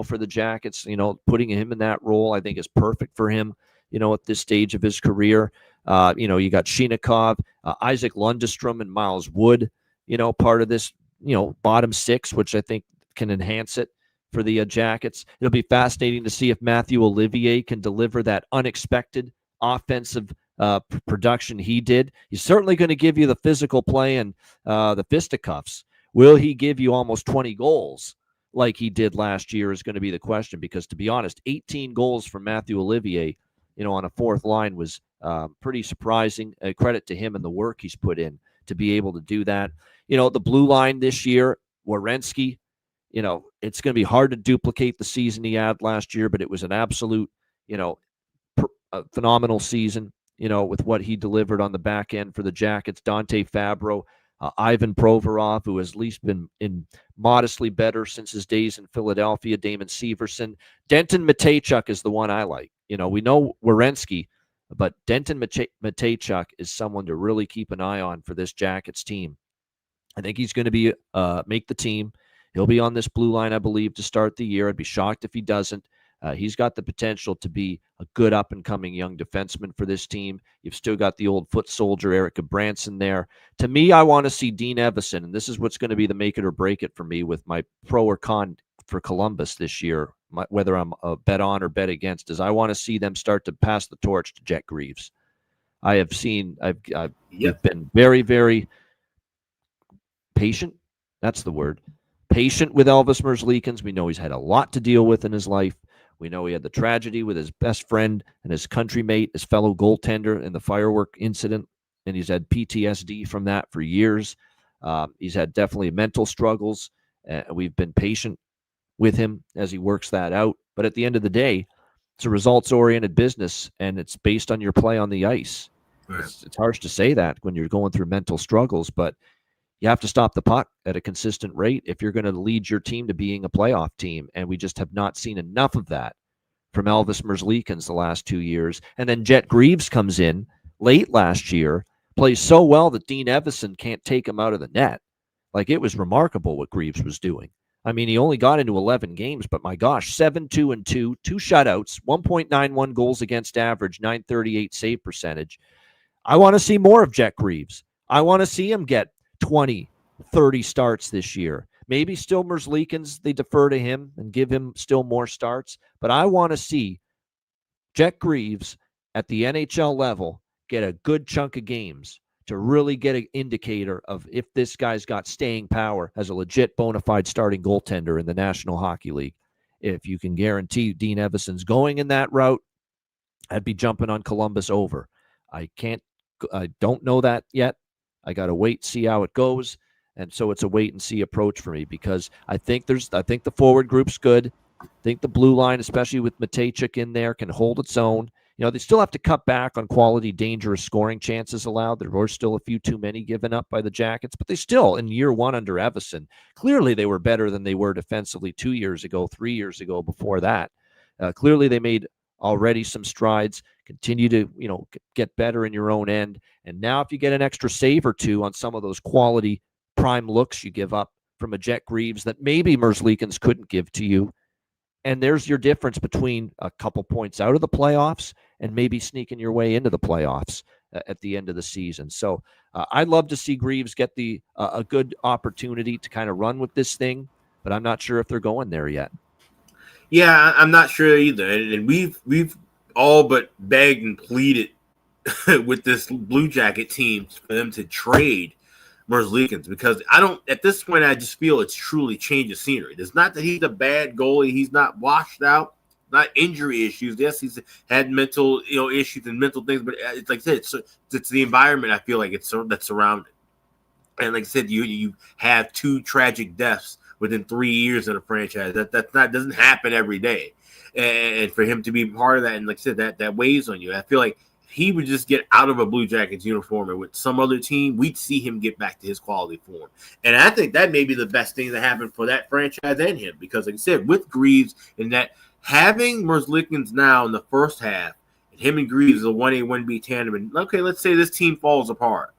for the Jackets. Putting him in that role, I think, is perfect for him, at this stage of his career. You got Shinikov, Isaac Lundestrom, and Miles Wood, part of this, bottom six, which I think can enhance it for the Jackets. It'll be fascinating to see if Matthew Olivier can deliver that unexpected offensive production he did. He's certainly going to give you the physical play and the fisticuffs. Will he give you almost 20 goals like he did last year is going to be the question, because to be honest, 18 goals from Matthew Olivier, on a fourth line was pretty surprising. Credit to him and the work he's put in to be able to do that. The blue line this year, Werenski, it's going to be hard to duplicate the season he had last year, but it was an absolute, phenomenal season, with what he delivered on the back end for the Jackets. Dante Fabro, Ivan Provorov, who has at least been in modestly better since his days in Philadelphia, Damon Severson. Denton Mateychuk is the one I like. We know Werenski, but Denton Mateychuk is someone to really keep an eye on for this Jackets team. I think he's going to be make the team. He'll be on this blue line, I believe, to start the year. I'd be shocked if he doesn't. He's got the potential to be a good up-and-coming young defenseman for this team. You've still got the old foot soldier, Eric Branson, there. To me, I want to see Dean Evison, and this is what's going to be the make it or break it for me with my pro or con for Columbus this year, whether I'm a bet on or bet against, is I want to see them start to pass the torch to Jet Greaves. I've been very, very patient. That's the word. Patient with Elvis Merzlikins. We know he's had a lot to deal with in his life. We know he had the tragedy with his best friend and his country mate, his fellow goaltender, in the firework incident, and he's had PTSD from that for years. He's had definitely mental struggles. We've been patient with him as he works that out. But at the end of the day, it's a results-oriented business, and it's based on your play on the ice. Right. It's harsh to say that when you're going through mental struggles, but you have to stop the puck at a consistent rate if you're going to lead your team to being a playoff team. And we just have not seen enough of that from Elvis Merzlikins the last 2 years. And then Jet Greaves comes in late last year, plays so well that Dean Evison can't take him out of the net. Like, it was remarkable what Greaves was doing. I mean, he only got into 11 games, but my gosh, 7-2-2, 2 shutouts, 1.91 goals against average, .938 save percentage. I want to see more of Jet Greaves. I want to see him get 20, 30 starts this year. Maybe still Merzlikins, they defer to him and give him still more starts. But I want to see Jet Greaves at the NHL level get a good chunk of games to really get an indicator of if this guy's got staying power as a legit bona fide starting goaltender in the National Hockey League. If you can guarantee Dean Evison's going in that route, I'd be jumping on Columbus over. I don't know that yet. I got to wait, see how it goes. And so it's a wait and see approach for me, because I think the forward group's good. I think the blue line, especially with Mateychuk in there, can hold its own. They still have to cut back on quality, dangerous scoring chances allowed. There were still a few too many given up by the Jackets, but they still, in year one under Evison, clearly they were better than they were defensively 2 years ago, 3 years ago before that. Clearly, they made already some strides. Continue to get better in your own end. And now, if you get an extra save or two on some of those quality prime looks you give up from a Jet Greaves that maybe Merzlikins couldn't give to you, and there's your difference between a couple points out of the playoffs and maybe sneaking your way into the playoffs at the end of the season. So I'd love to see Greaves get a good opportunity to kind of run with this thing, but I'm not sure if they're going there yet. Yeah, I'm not sure either. And we've all but begged and pleaded with this Blue Jacket team for them to trade Merzlikins, because at this point, I just feel it's truly change of scenery. It's not that he's a bad goalie. He's not washed out, not injury issues. Yes, he's had mental, issues and mental things, but it's like I said, it's the environment. I feel like that's surrounded. And like I said, you have 2 tragic deaths within 3 years of the franchise. That doesn't happen every day. And for him to be part of that, and like I said, that weighs on you. I feel like he would just get out of a Blue Jackets uniform and with some other team, we'd see him get back to his quality form. And I think that may be the best thing that happened for that franchise and him, because like I said, with Greaves and that having Merzlikins now in the first half, and him and Greaves is a 1A, 1B tandem, and okay, let's say this team falls apart.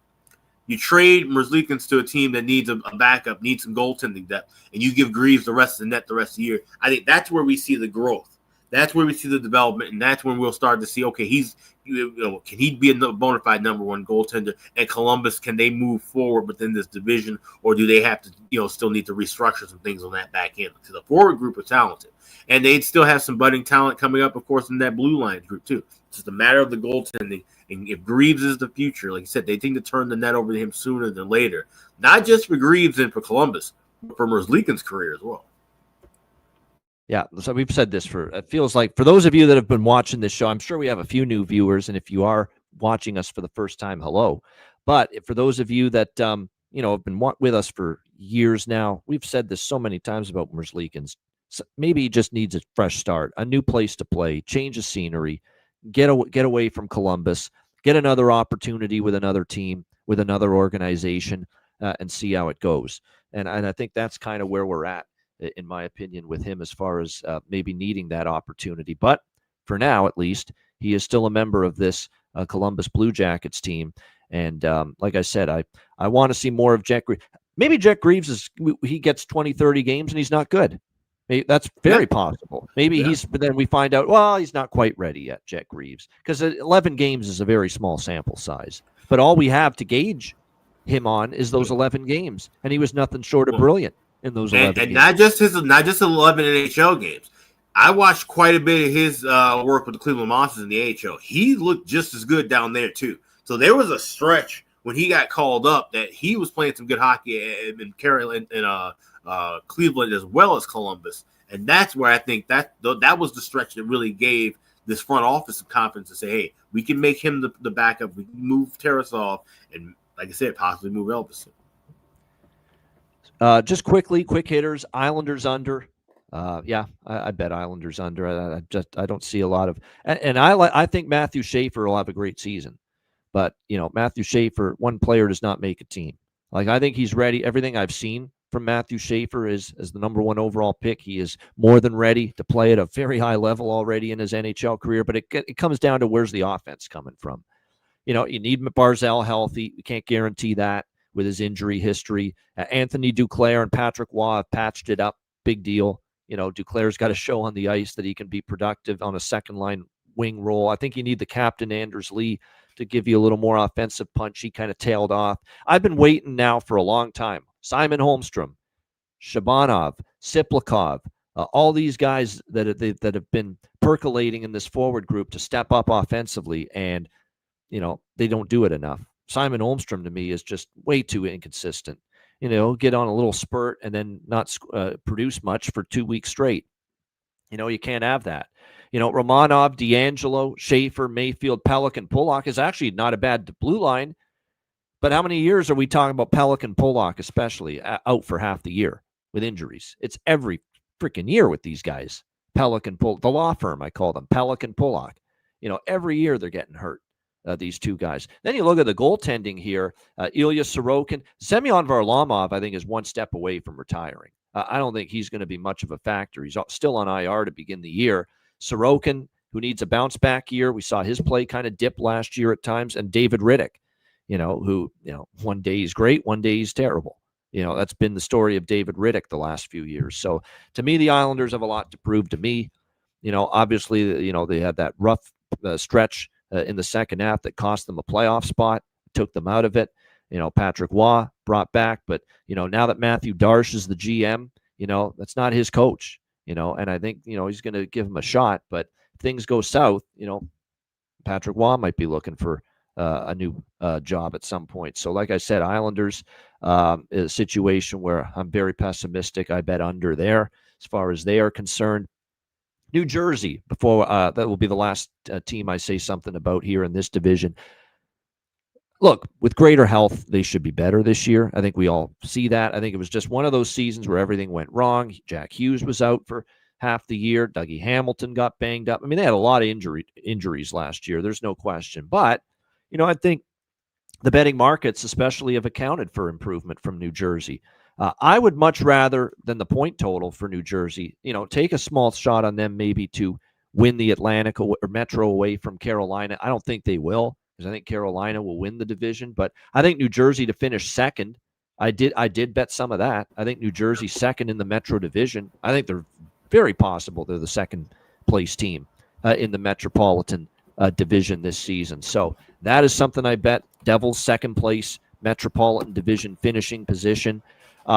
You trade Merzlikins to a team that needs a backup, needs some goaltending depth, and you give Greaves the rest of the net the rest of the year. I think that's where we see the growth. That's where we see the development, and that's when we'll start to see, okay, can he be a bona fide number 1 goaltender? And Columbus, can they move forward within this division, or do they have to, still need to restructure some things on that back end? Because the forward group is talented, and they'd still have some budding talent coming up, of course, in that blue line group too. It's just a matter of the goaltending. And if Greaves is the future, like I said, they think to turn the net over to him sooner than later, not just for Greaves and for Columbus, but for Merzlikins' career as well. Yeah, so we've said this it feels like for those of you that have been watching this show, I'm sure we have a few new viewers, and if you are watching us for the first time, hello. But for those of you that have been with us for years now, we've said this so many times about Merzlikins. So maybe he just needs a fresh start, a new place to play, change of scenery, get away from Columbus, get another opportunity with another team, with another organization, and see how it goes. And I think that's kind of where we're at, in my opinion, with him, as far as maybe needing that opportunity. But for now, at least, he is still a member of this Columbus Blue Jackets team. And like I said, I want to see more of Jet Greaves. Maybe Jet Greaves he gets 20, 30 games and he's not good. Maybe that's very possible. Maybe but then we find out, well, he's not quite ready yet, Jet Greaves, because 11 games is a very small sample size. But all we have to gauge him on is those 11 games, and he was nothing short of brilliant in those 11 games. And not just 11 NHL games. I watched quite a bit of his work with the Cleveland Monsters in the AHL. He looked just as good down there too. So there was a stretch when he got called up that he was playing some good hockey in Cleveland as well as Columbus, and that's where I think that was the stretch that really gave this front office some confidence to say, hey, we can make him the backup. We can move Tarasov, and like I said, possibly move Elvis. Just quickly, quick hitters. Islanders under. I bet Islanders under. I don't see a lot of, and I think Matthew Schaefer will have a great season, but Matthew Schaefer, one player does not make a team. Like, I think he's ready. Everything I've seen from Matthew Schaefer as the number 1 overall pick, he is more than ready to play at a very high level already in his NHL career. But it comes down to where's the offense coming from. You need Barzal healthy. We can't guarantee that with his injury history. Anthony Duclair and Patrick Waugh have patched it up. Big deal. Duclair's got to show on the ice that he can be productive on a second-line wing role. I think you need the captain, Anders Lee, to give you a little more offensive punch. He kind of tailed off. I've been waiting now for a long time. Simon Holmstrom, Shabanov, Siplikov, all these guys that have been percolating in this forward group to step up offensively, and they don't do it enough. Simon Holmstrom, to me, is just way too inconsistent. Get on a little spurt and then not produce much for 2 weeks straight. You can't have that. Romanov, D'Angelo, Schaefer, Mayfield, Pelican, Pulock is actually not a bad blue line. But how many years are we talking about Pelican, Pulock, especially out for half the year with injuries? It's every freaking year with these guys. Pelican, the law firm, I call them, Pelican, Pulock. Every year they're getting hurt, these two guys. Then you look at the goaltending here. Ilya Sorokin. Semyon Varlamov, I think, is one step away from retiring. I don't think he's going to be much of a factor. He's still on IR to begin the year. Sorokin, who needs a bounce back year. We saw his play kind of dip last year at times. And David Riddick, who, one day he's great, one day he's terrible. That's been the story of David Riddick the last few years. So to me, the Islanders have a lot to prove to me. Obviously, they had that rough stretch in the second half that cost them a playoff spot, took them out of it. Patrick Waugh brought back, but, now that Matthew Darche is the GM, that's not his coach, and I think, he's going to give him a shot, but if things go south, Patrick Waugh might be looking for a new job at some point. So like I said, Islanders is a situation where I'm very pessimistic. I bet under there as far as they are concerned. New Jersey, before that will be the last team I say something about here in this division. Look, with greater health, they should be better this year. I think we all see that. I think it was just one of those seasons where everything went wrong. Jack Hughes was out for half the year. Dougie Hamilton got banged up. I mean, they had a lot of injuries last year. There's no question. But, I think the betting markets especially have accounted for improvement from New Jersey. I would much rather than the point total for New Jersey, take a small shot on them maybe to win the Atlantic or Metro away from Carolina. I don't think they will, because I think Carolina will win the division, but I think New Jersey to finish second. I did bet some of that. I think New Jersey second in the Metro division. I think they're very possible they're the second place team in the Metropolitan division this season. So that is something I bet. Devils second place, Metropolitan division finishing position.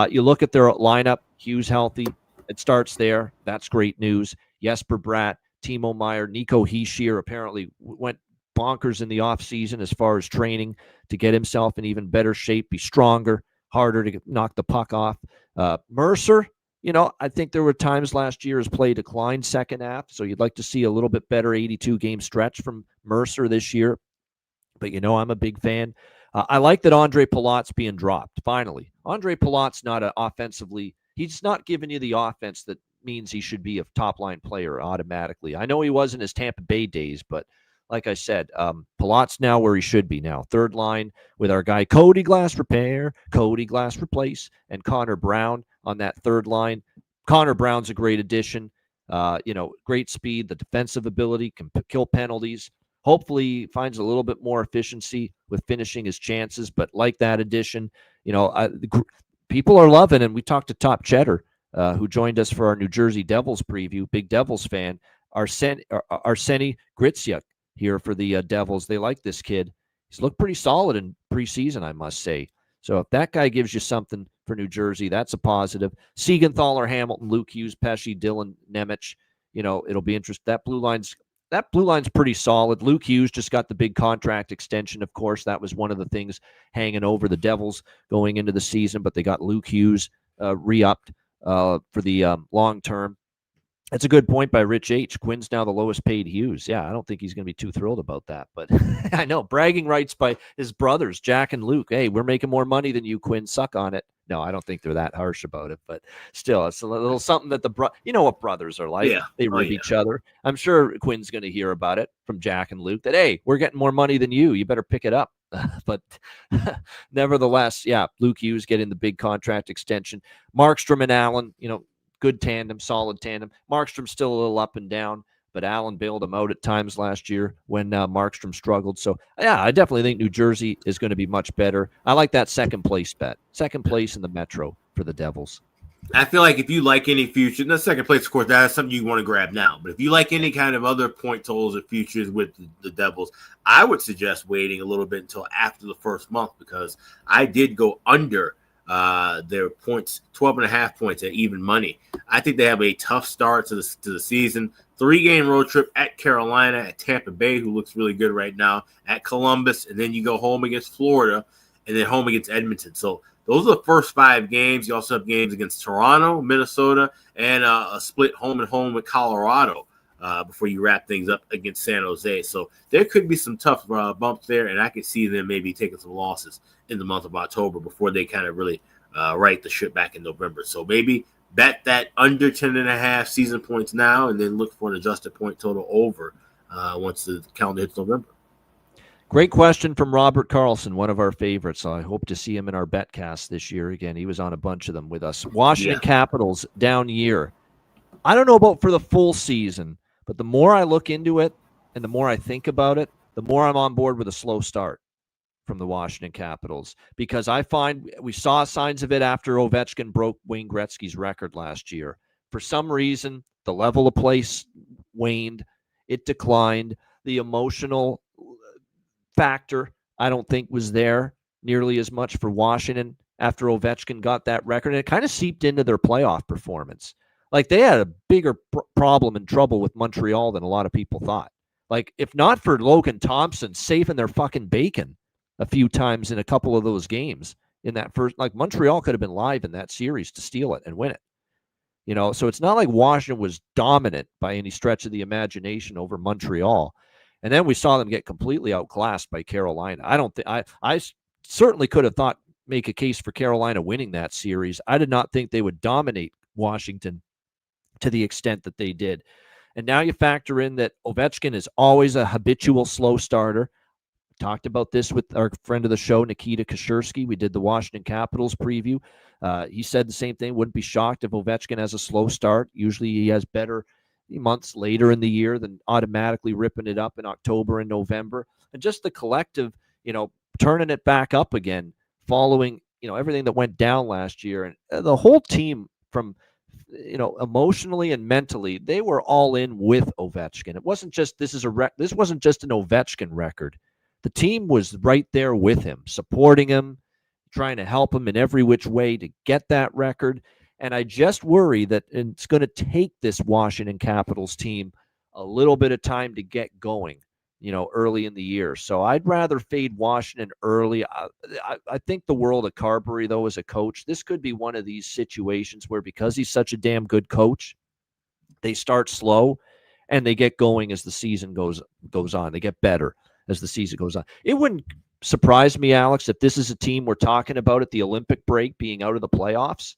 You look at their lineup, Hughes healthy. It starts there. That's great news. Jesper Bratt, Timo Meier, Nico Hischier apparently went bonkers in the offseason as far as training to get himself in even better shape, be stronger, harder to knock the puck off. Mercer, I think there were times last year his play declined second half, so you'd like to see a little bit better 82-game stretch from Mercer this year. But, I'm a big fan. I like that Andre Palat's being dropped, finally. Andre Palat's not offensively, he's not giving you the offense that means he should be a top-line player automatically. I know he was in his Tampa Bay days, but like I said, Palat's now where he should be now. Third line with our guy Cody Glass Repair, Cody Glass Replace, and Connor Brown on that third line. Connor Brown's a great addition. Great speed, the defensive ability, can kill penalties. Hopefully he finds a little bit more efficiency with finishing his chances, but like that addition, people are loving, and we talked to Top Cheddar, who joined us for our New Jersey Devils preview, big Devils fan, Arseny Gritsuk here for the Devils. They like this kid. He's looked pretty solid in preseason, I must say. So if that guy gives you something for New Jersey, that's a positive. Siegenthaler, Hamilton, Luke Hughes, Pesce, Dylan Nemec, it'll be interesting. That blue line's pretty solid. Luke Hughes just got the big contract extension, of course. That was one of the things hanging over the Devils going into the season, but they got Luke Hughes re-upped for the long term. That's a good point by Rich H. Quinn's now the lowest paid Hughes. Yeah, I don't think he's going to be too thrilled about that, but I know, bragging rights by his brothers, Jack and Luke. Hey, we're making more money than you, Quinn. Suck on it. No, I don't think they're that harsh about it, but still, it's a little something that what brothers are like. Yeah. They rib each other. I'm sure Quinn's going to hear about it from Jack and Luke that, hey, we're getting more money than you. You better pick it up. But nevertheless, yeah, Luke Hughes getting the big contract extension. Markstrom and Allen, good tandem, solid tandem. Markstrom's still a little up and down, but Allen bailed him out at times last year when Markstrom struggled. So, yeah, I definitely think New Jersey is going to be much better. I like that second place bet. Second place in the Metro for the Devils. I feel like if you like any future, the second place, of course, that's something you want to grab now. But if you like any kind of other point totals or futures with the Devils, I would suggest waiting a little bit until after the first month, because I did go under their points, 12.5 points at even money. I think they have a tough start to the season. 3-game road trip at Carolina, at Tampa Bay, who looks really good right now, at Columbus, and then you go home against Florida, and then home against Edmonton. So those are the first 5 games. You also have games against Toronto, Minnesota, and a split home and home with Colorado before you wrap things up against San Jose. So there could be some tough bumps there, and I could see them maybe taking some losses in the month of October before they kind of really right the ship back in November. So maybe bet that under 10.5 season points now, and then look for an adjusted point total over once the calendar hits November. Great question from Robert Carlson, one of our favorites. I hope to see him in our betcast this year. Again, he was on a bunch of them with us. Washington Capitals, down year. I don't know about for the full season, But the more I look into it and the more I think about it, the more I'm on board with a slow start from the Washington Capitals, because I find we saw signs of it after Ovechkin broke Wayne Gretzky's record last year. For some reason, the level of play waned. It declined. The emotional factor, I don't think, was there nearly as much for Washington after Ovechkin got that record. And it kind of seeped into their playoff performance. Like, they had a bigger problem and trouble with Montreal than a lot of people thought. Like, if not for Logan Thompson saving their fucking bacon a few times in a couple of those games in that first, like, Montreal could have been live in that series to steal it and win it. So it's not like Washington was dominant by any stretch of the imagination over Montreal. And then we saw them get completely outclassed by Carolina. I don't think I certainly could have make a case for Carolina winning that series. I did not think they would dominate Washington to the extent that they did. And now you factor in that Ovechkin is always a habitual slow starter. Talked about this with our friend of the show, Nikita Kashersky. We did the Washington Capitals preview. He said the same thing. Wouldn't be shocked if Ovechkin has a slow start. Usually he has better months later in the year than automatically ripping it up in October and November. And just the collective, turning it back up again following, everything that went down last year. And the whole team, from emotionally and mentally, they were all in with Ovechkin. It wasn't just this wasn't just an Ovechkin record. The team was right there with him, supporting him, trying to help him in every which way to get that record. And I just worry that it's going to take this Washington Capitals team a little bit of time to get going, early in the year. So I'd rather fade Washington early. I think the world of Carberry, though, as a coach. This could be one of these situations where, because he's such a damn good coach, they start slow and they get going as the season goes on. They get better as the season goes on. It wouldn't surprise me, Alex, if this is a team we're talking about at the Olympic break being out of the playoffs.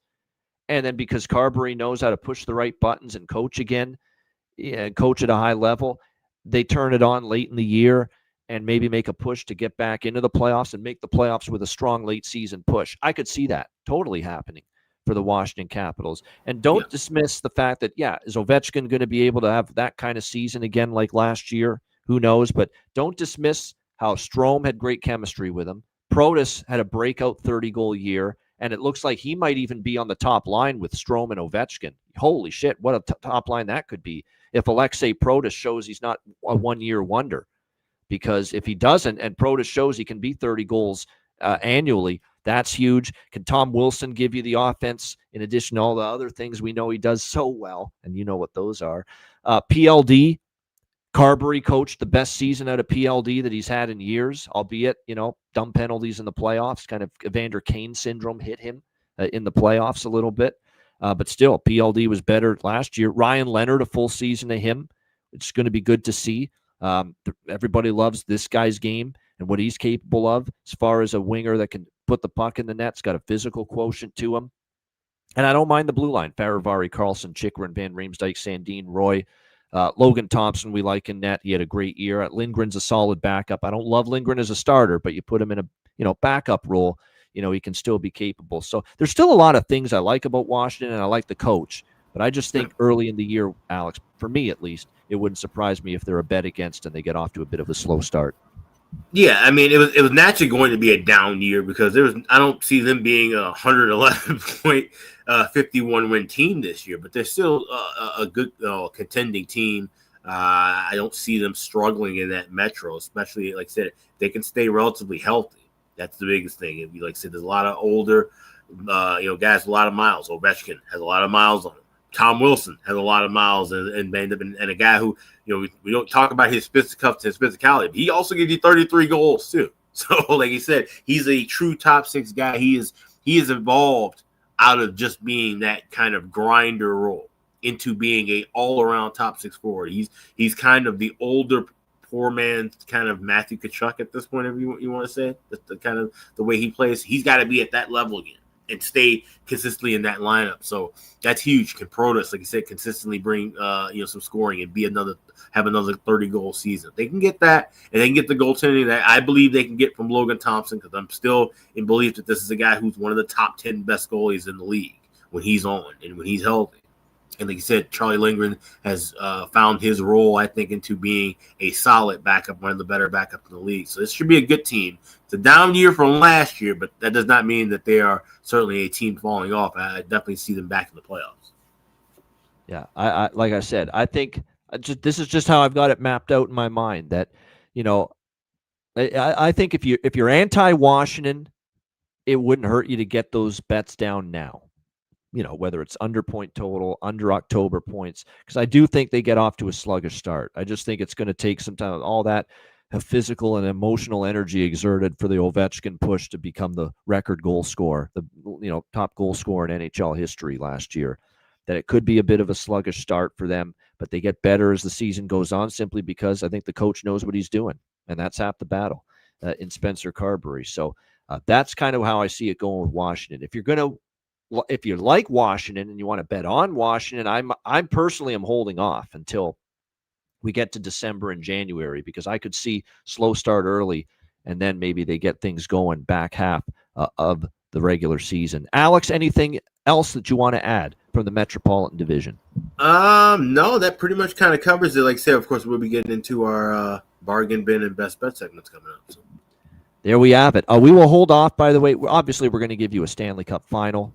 And then because Carberry knows how to push the right buttons and coach again, and coach at a high level, they turn it on late in the year and maybe make a push to get back into the playoffs and make the playoffs with a strong late season push. I could see that totally happening for the Washington Capitals. And don't dismiss the fact that, is Ovechkin going to be able to have that kind of season again like last year? Who knows? But don't dismiss how Strome had great chemistry with him. Protas had a breakout 30-goal year, and it looks like he might even be on the top line with Strome and Ovechkin. Holy shit, what a top line that could be if Alexei Protas shows he's not a one-year wonder. Because if he doesn't, and Protas shows he can be 30 goals annually, that's huge. Can Tom Wilson give you the offense in addition to all the other things we know he does so well? And you know what those are. PLD, Carberry coached the best season out of PLD that he's had in years, albeit, dumb penalties in the playoffs. Kind of Evander Kane syndrome hit him in the playoffs a little bit. But still, PLD was better last year. Ryan Leonard, a full season of him. It's going to be good to see. Everybody loves this guy's game and what he's capable of as far as a winger that can put the puck in the net. He's got a physical quotient to him. And I don't mind the blue line. Faravari, Carlson, Chychrun, Van Riemsdyk, Sandin, Roy. Logan Thompson, we like in net. He had a great year. Lindgren's a solid backup. I don't love Lindgren as a starter, but you put him in a backup role, he can still be capable. So there's still a lot of things I like about Washington, and I like the coach. But I just think early in the year, Alex, for me at least, it wouldn't surprise me if they're a bet against and they get off to a bit of a slow start. Yeah, I mean, it was naturally going to be a down year because I don't see them being a 111.51 win team this year, but they're still a good contending team. I don't see them struggling in that Metro, especially, like I said, they can stay relatively healthy. That's the biggest thing. And like I said, there's a lot of older, guys with a lot of miles. Ovechkin has a lot of miles on him. Tom Wilson has a lot of miles and a guy who, we don't talk about his fisticuffs and his physicality, but he also gives you 33 goals too. So like you said, he's a true top six guy. He is evolved out of just being that kind of grinder role into being a all around top six forward. He's kind of the older poor man kind of Matthew Tkachuk at this point, if you want to say. That's the kind of the way he plays. He's got to be at that level again and stay consistently in that lineup. So that's huge. Can Protas, like you said, consistently bring some scoring and have another 30-goal season. They can get that, and they can get the goaltending that I believe they can get from Logan Thompson, because I'm still in belief that this is a guy who's one of the top 10 best goalies in the league when he's on and when he's healthy. And like you said, Charlie Lindgren has found his role, I think, into being a solid backup, one of the better backups in the league. So this should be a good team. It's a down year from last year, but that does not mean that they are certainly a team falling off. I definitely see them back in the playoffs. Yeah, I like I said, I think this is just how I've got it mapped out in my mind. That I think if you're anti-Washington, it wouldn't hurt you to get those bets down now. Whether it's under point total, under October points, because I do think they get off to a sluggish start. I just think it's going to take some time. All that physical and emotional energy exerted for the Ovechkin push to become the record goal scorer, the top goal scorer in NHL history last year, that it could be a bit of a sluggish start for them, but they get better as the season goes on, simply because I think the coach knows what he's doing, and that's half the battle in Spencer Carberry. So that's kind of how I see it going with Washington. If you like Washington and you want to bet on Washington, I'm personally am holding off until we get to December and January, because I could see slow start early and then maybe they get things going back half of the regular season. Alex, anything else that you want to add from the Metropolitan Division? No, that pretty much kind of covers it. Like I said, of course, we'll be getting into our bargain bin and best bet segments coming up. So. There we have it. We will hold off, by the way. Obviously, we're going to give you a Stanley Cup final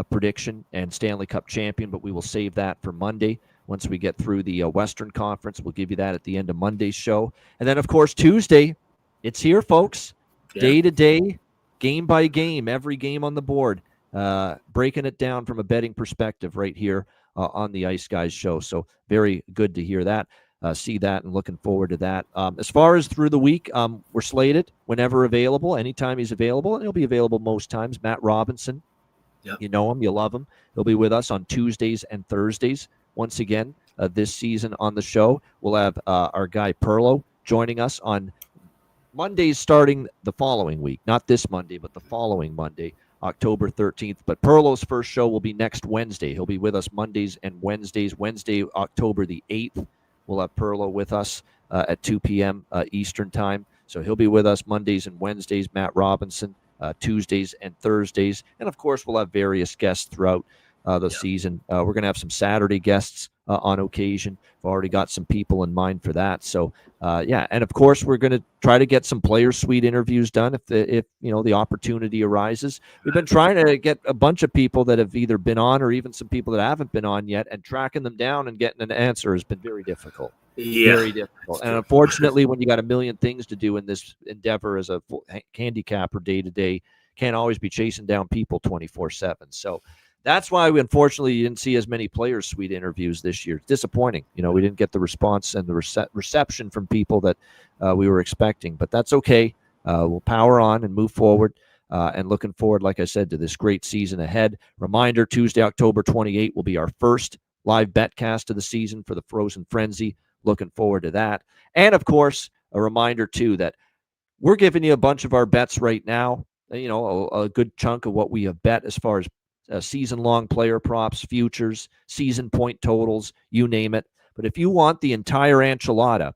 prediction and Stanley Cup champion, but we will save that for Monday. Once we get through the Western Conference, we'll give you that at the end of Monday's show. And then, of course, Tuesday, it's here, folks. Yeah. Day to day, game by game, every game on the board, breaking it down from a betting perspective right here on the Ice Guys show. So very good to hear that, see that, and looking forward to that. As far as through the week, we're slated whenever available, anytime he's available, and he'll be available most times. Matt Robinson. Yep. You know him, you love him. He'll be with us on Tuesdays and Thursdays. Once again, this season on the show, we'll have our guy Perlo joining us on Mondays starting the following week. Not this Monday, but the following Monday, October 13th. But Perlo's first show will be next Wednesday. He'll be with us Mondays and Wednesdays. Wednesday, October the 8th, we'll have Perlo with us at 2 p.m. Eastern time. So he'll be with us Mondays and Wednesdays, Matt Robinson. Tuesdays and Thursdays. And, of course, we'll have various guests throughout the season. We're going to have some Saturday guests on occasion. We've already got some people in mind for that. So, and, of course, we're going to try to get some Player Suite interviews done if the opportunity arises. We've been trying to get a bunch of people that have either been on or even some people that haven't been on yet, and tracking them down and getting an answer has been very difficult. Yeah. Very difficult. And unfortunately, when you got a million things to do in this endeavor as a handicapper day to day, can't always be chasing down people 24/7. So that's why we unfortunately didn't see as many Players Suite interviews this year. It's disappointing. We didn't get the response and the reception from people that we were expecting, but that's okay. We'll power on and move forward. And looking forward, like I said, to this great season ahead. Reminder, Tuesday, October 28th will be our first live betcast of the season for the Frozen Frenzy. Looking forward to that. And, of course, a reminder, too, that we're giving you a bunch of our bets right now, a good chunk of what we have bet as far as season-long player props, futures, season point totals, you name it. But if you want the entire enchilada,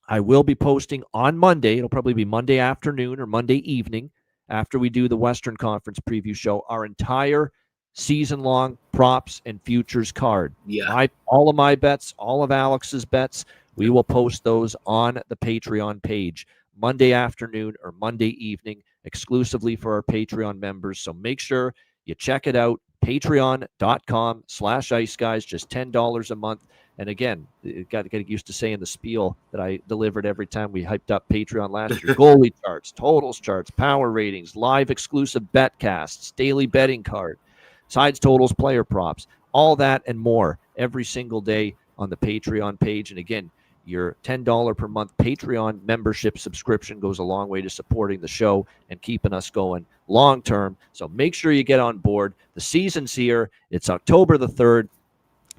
I will be posting on Monday. It'll probably be Monday afternoon or Monday evening after we do the Western Conference preview show, our entire season-long props and futures card. Yeah. All of my bets, all of Alex's bets, we will post those on the Patreon page Monday afternoon or Monday evening, exclusively for our Patreon members. So make sure you check it out, patreon.com/iceguys, just $10 a month. And again, you got to get used to saying the spiel that I delivered every time we hyped up Patreon last year. Goalie charts, totals charts, power ratings, live exclusive betcasts, daily betting card, sides totals, player props, all that and more every single day on the Patreon page. And again, your $10 per month Patreon membership subscription goes a long way to supporting the show and keeping us going long term. So make sure you get on board. The season's here. It's October the 3rd.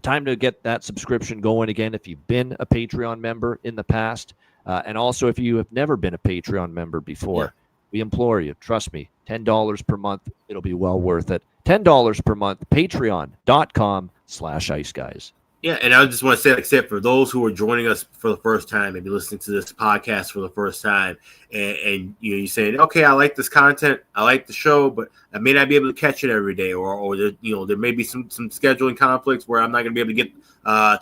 Time to get that subscription going again if you've been a Patreon member in the past. And also if you have never been a Patreon member before, we implore you, trust me, $10 per month. It'll be well worth it. $10 per month, patreon.com/iceguys. Yeah, and I just want to say, like I said, for those who are joining us for the first time, maybe listening to this podcast for the first time, and you're saying, okay, I like this content, I like the show, but I may not be able to catch it every day, or there may be some scheduling conflicts where I'm not going to be able to get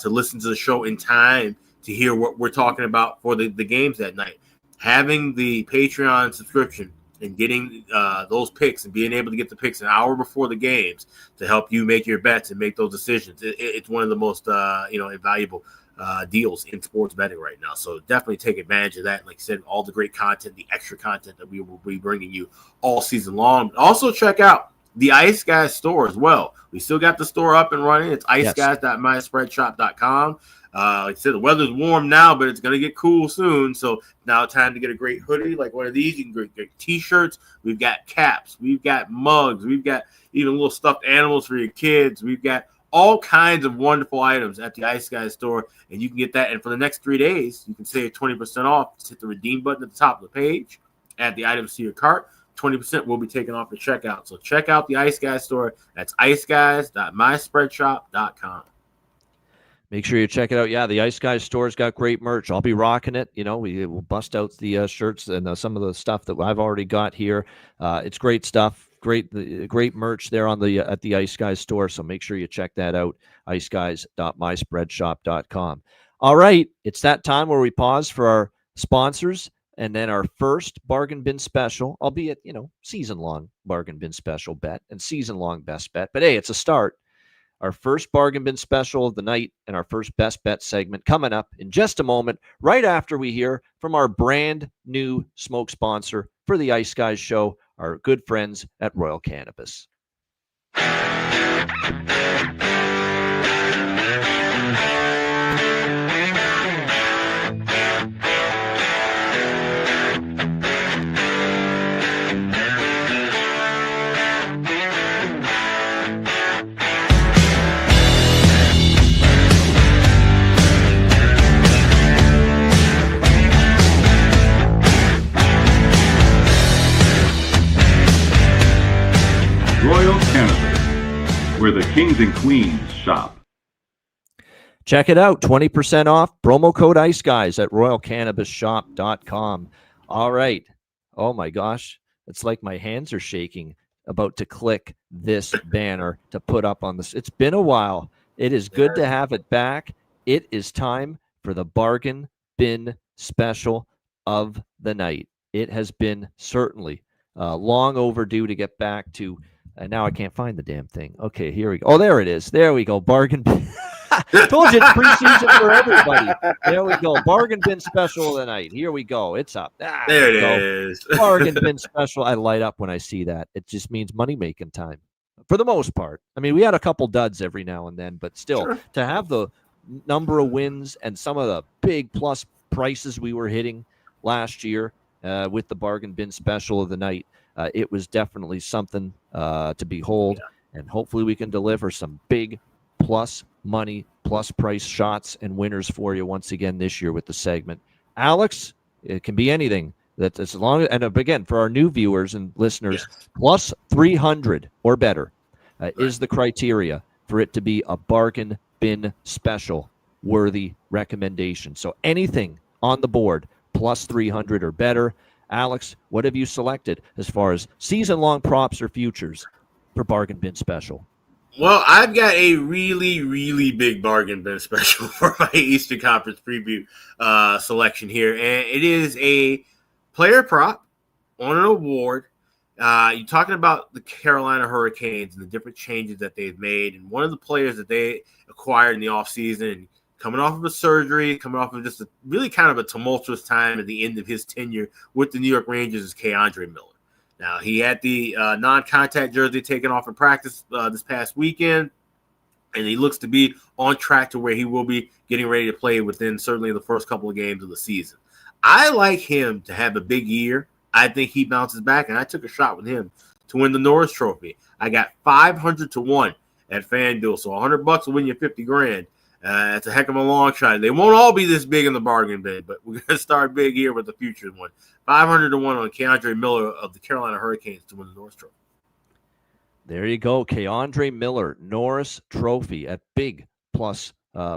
to listen to the show in time to hear what we're talking about for the games that night. Having the Patreon subscription and getting those picks and being able to get the picks an hour before the games to help you make your bets and make those decisions. It's one of the most invaluable deals in sports betting right now. So definitely take advantage of that. And like I said, all the great content, the extra content that we will be bringing you all season long. Also check out the Ice Guys store as well. We still got the store up and running. It's iceguys.myspreadsshop.com. Like I said, the weather's warm now, but it's going to get cool soon. So now time to get a great hoodie like one of these. You can get T-shirts. We've got caps. We've got mugs. We've got even little stuffed animals for your kids. We've got all kinds of wonderful items at the Ice Guys store, and you can get that. And for the next 3 days, you can save 20% off. Just hit the redeem button at the top of the page. Add the items to your cart. 20% will be taken off the checkout. So check out the Ice Guys store. That's iceguys.myspreadsshop.com. Make sure you check it out. Yeah, the Ice Guys store's got great merch. I'll be rocking it. We will bust out the shirts and some of the stuff that I've already got here. It's great stuff. Great merch there at the Ice Guys store. So make sure you check that out. iceguys.myspreadshop.com. All right, it's that time where we pause for our sponsors and then our first bargain bin special, albeit season long bargain bin special bet and season long best bet. But hey, it's a start. Our first bargain bin special of the night and our first best bet segment coming up in just a moment, right after we hear from our brand new smoke sponsor for the Ice Guys show, our good friends at Royal Cannabis. Royal Cannabis, where the kings and queens shop. Check it out, 20% off, promo code Ice Guys at royalcannabisshop.com. All right. Oh my gosh, it's like my hands are shaking about to click this banner to put up on this. It's been a while. It is good to have it back. It is time for the bargain bin special of the night. It has been certainly long overdue to get back to. And now I can't find the damn thing. Okay, here we go. Oh, there it is. There we go. Bargain bin. Told you it's preseason for everybody. There we go. Bargain bin special of the night. Here we go. It's up. There it is. Bargain bin special. I light up when I see that. It just means money-making time for the most part. I mean, we had a couple duds every now and then, but still, sure, to have the number of wins and some of the big plus prices we were hitting last year with the bargain bin special of the night, it was definitely something to behold, and hopefully we can deliver some big plus money, plus price shots and winners for you once again this year with the segment. Alex, it can be anything. That's as long as, and again, for our new viewers and listeners, plus 300 or better is the criteria for it to be a bargain bin special worthy recommendation. So anything on the board, plus 300 or better. Alex, what have you selected as far as season-long props or futures for bargain bin special? Well, I've got a really, really big bargain bin special for my Eastern Conference preview selection here, and it is a player prop on an award. You're talking about the Carolina Hurricanes and the different changes that they've made, and one of the players that they acquired in the offseason, coming off of a surgery, coming off of just a really kind of a tumultuous time at the end of his tenure with the New York Rangers, is Andre Miller. Now, he had the non-contact jersey taken off in practice this past weekend, and he looks to be on track to where he will be getting ready to play within certainly the first couple of games of the season. I like him to have a big year. I think he bounces back, and I took a shot with him to win the Norris Trophy. I got 500 to 1 at FanDuel, so $100 will win you $50,000. That's a heck of a long shot. They won't all be this big in the bargain bin, but we're going to start big here with the future one. 500 to 1 on Andre Miller of the Carolina Hurricanes to win the Norris Trophy. There you go. Andre Miller, Norris Trophy at big plus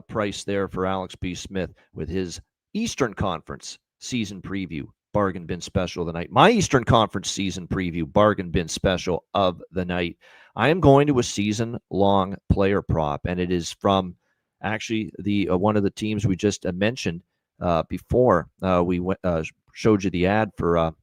price there for Alex B. Smith with his Eastern Conference season preview bargain bin special of the night. My Eastern Conference season preview bargain bin special of the night. I am going to a season-long player prop, and it is from actually the one of the teams we just mentioned before we showed you the ad for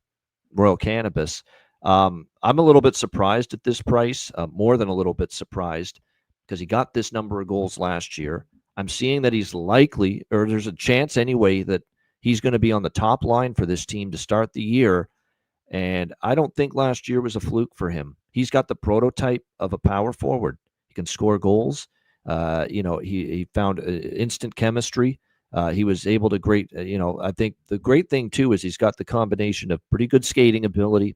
Royal Cannabis. I'm a little bit surprised at this price, more than a little bit surprised, because he got this number of goals last year. I'm seeing that he's likely, or there's a chance anyway, that he's going to be on the top line for this team to start the year. And I don't think last year was a fluke for him. He's got the prototype of a power forward. He can score goals. He found instant chemistry. He was able to I think the great thing too is he's got the combination of pretty good skating ability,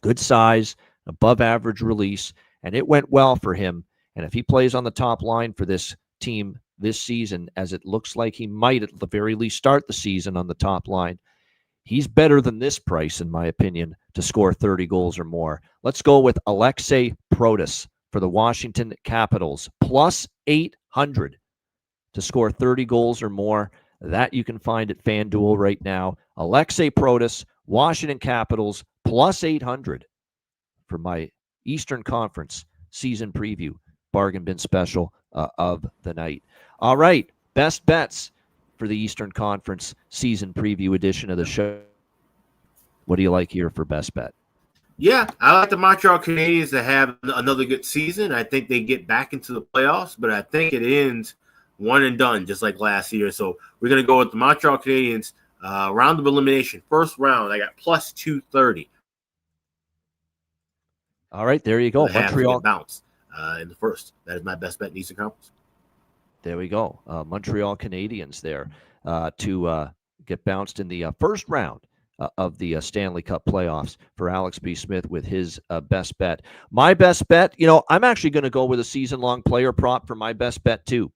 good size, above average release, and it went well for him. And if he plays on the top line for this team this season, as it looks like he might at the very least start the season on the top line, he's better than this price, in my opinion, to score 30 goals or more. Let's go with Alexei Protas for the Washington Capitals, plus 800 to score 30 goals or more. That you can find at FanDuel right now. Alexei Protas, Washington Capitals, plus 800 for my Eastern Conference season preview bargain bin special of the night. All right, best bets for the Eastern Conference season preview edition of the show. What do you like here for best bet? Yeah, I like the Montreal Canadiens to have another good season. I think they get back into the playoffs, but I think it ends one and done, just like last year. So we're going to go with the Montreal Canadiens round of elimination. First round, I got plus 230. All right, there you go. Montreal bounce in the first. That is my best bet in Eastern Conference. There we go. Montreal Canadiens there to get bounced in the first round of the Stanley Cup playoffs for Alex B. Smith with his best bet. My best bet, I'm actually going to go with a season-long player prop for my best bet too.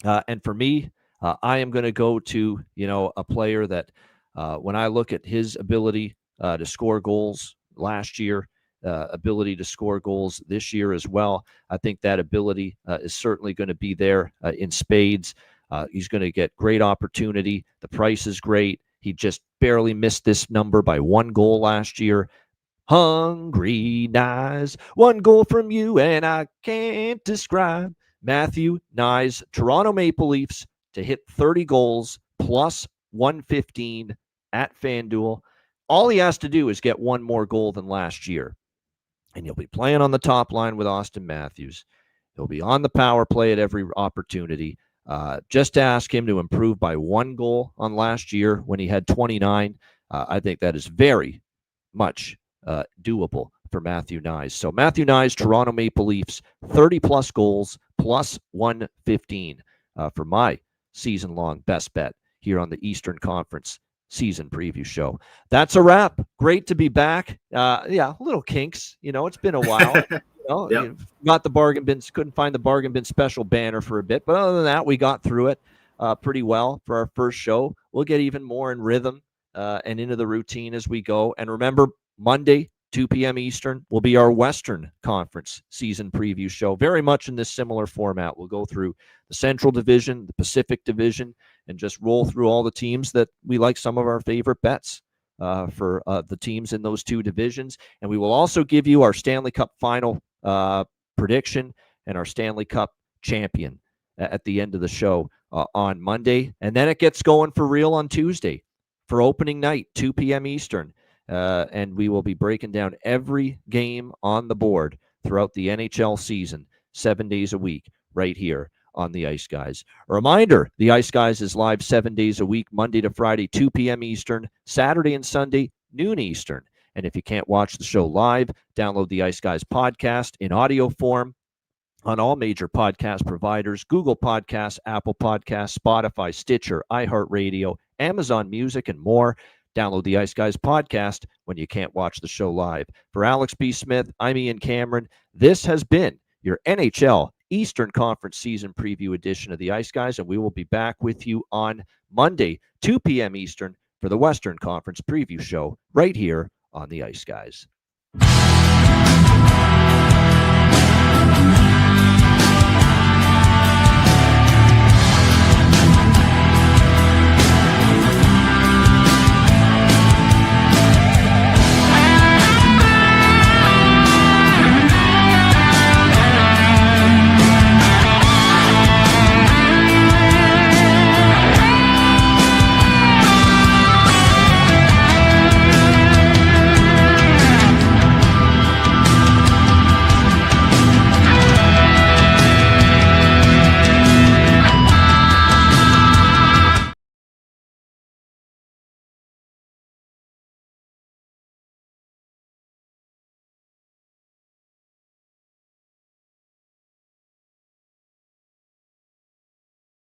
And for me, I am going to go to, a player that when I look at his ability to score goals last year, ability to score goals this year as well, I think that ability is certainly going to be there in spades. He's going to get great opportunity. The price is great. He just barely missed this number by 1 goal last year. Hungry Knies, 1 goal from you, and I can't describe. Matthew Knies, Toronto Maple Leafs to hit 30 goals plus 115 at FanDuel. All he has to do is get 1 more goal than last year. And he'll be playing on the top line with Austin Matthews. He'll be on the power play at every opportunity. Just ask him to improve by 1 goal on last year when he had 29. I think that is very much doable for Matthew Knies. So Matthew Knies, Toronto Maple Leafs, 30-plus goals, plus 115 for my season-long best bet here on the Eastern Conference season preview show. That's a wrap. Great to be back. A little kinks. It's been a while. Yep. Got the bargain bins. Couldn't find the bargain bin special banner for a bit, but other than that, we got through it pretty well for our first show. We'll get even more in rhythm and into the routine as we go. And remember, Monday, 2 p.m. Eastern, will be our Western Conference season preview show, very much in this similar format. We'll go through the Central Division, the Pacific Division, and just roll through all the teams that we like, some of our favorite bets for the teams in those 2 divisions. And we will also give you our Stanley Cup final prediction and our Stanley Cup champion at the end of the show on Monday. And then it gets going for real on Tuesday for opening night, 2 p.m. Eastern. And we will be breaking down every game on the board throughout the NHL season, 7 days a week, right here on the Ice Guys. A reminder, the Ice Guys is live 7 days a week, Monday to Friday, 2 p.m. Eastern, Saturday and Sunday, noon Eastern. And if you can't watch the show live, download the Ice Guys podcast in audio form on all major podcast providers: Google Podcasts, Apple Podcasts, Spotify, Stitcher, iHeartRadio, Amazon Music, and more. Download the Ice Guys podcast when you can't watch the show live. For Alex B. Smith, I'm Ian Cameron. This has been your NHL Eastern Conference season preview edition of the Ice Guys, and we will be back with you on Monday, 2 p.m. Eastern, for the Western Conference preview show right here on the Ice Guys.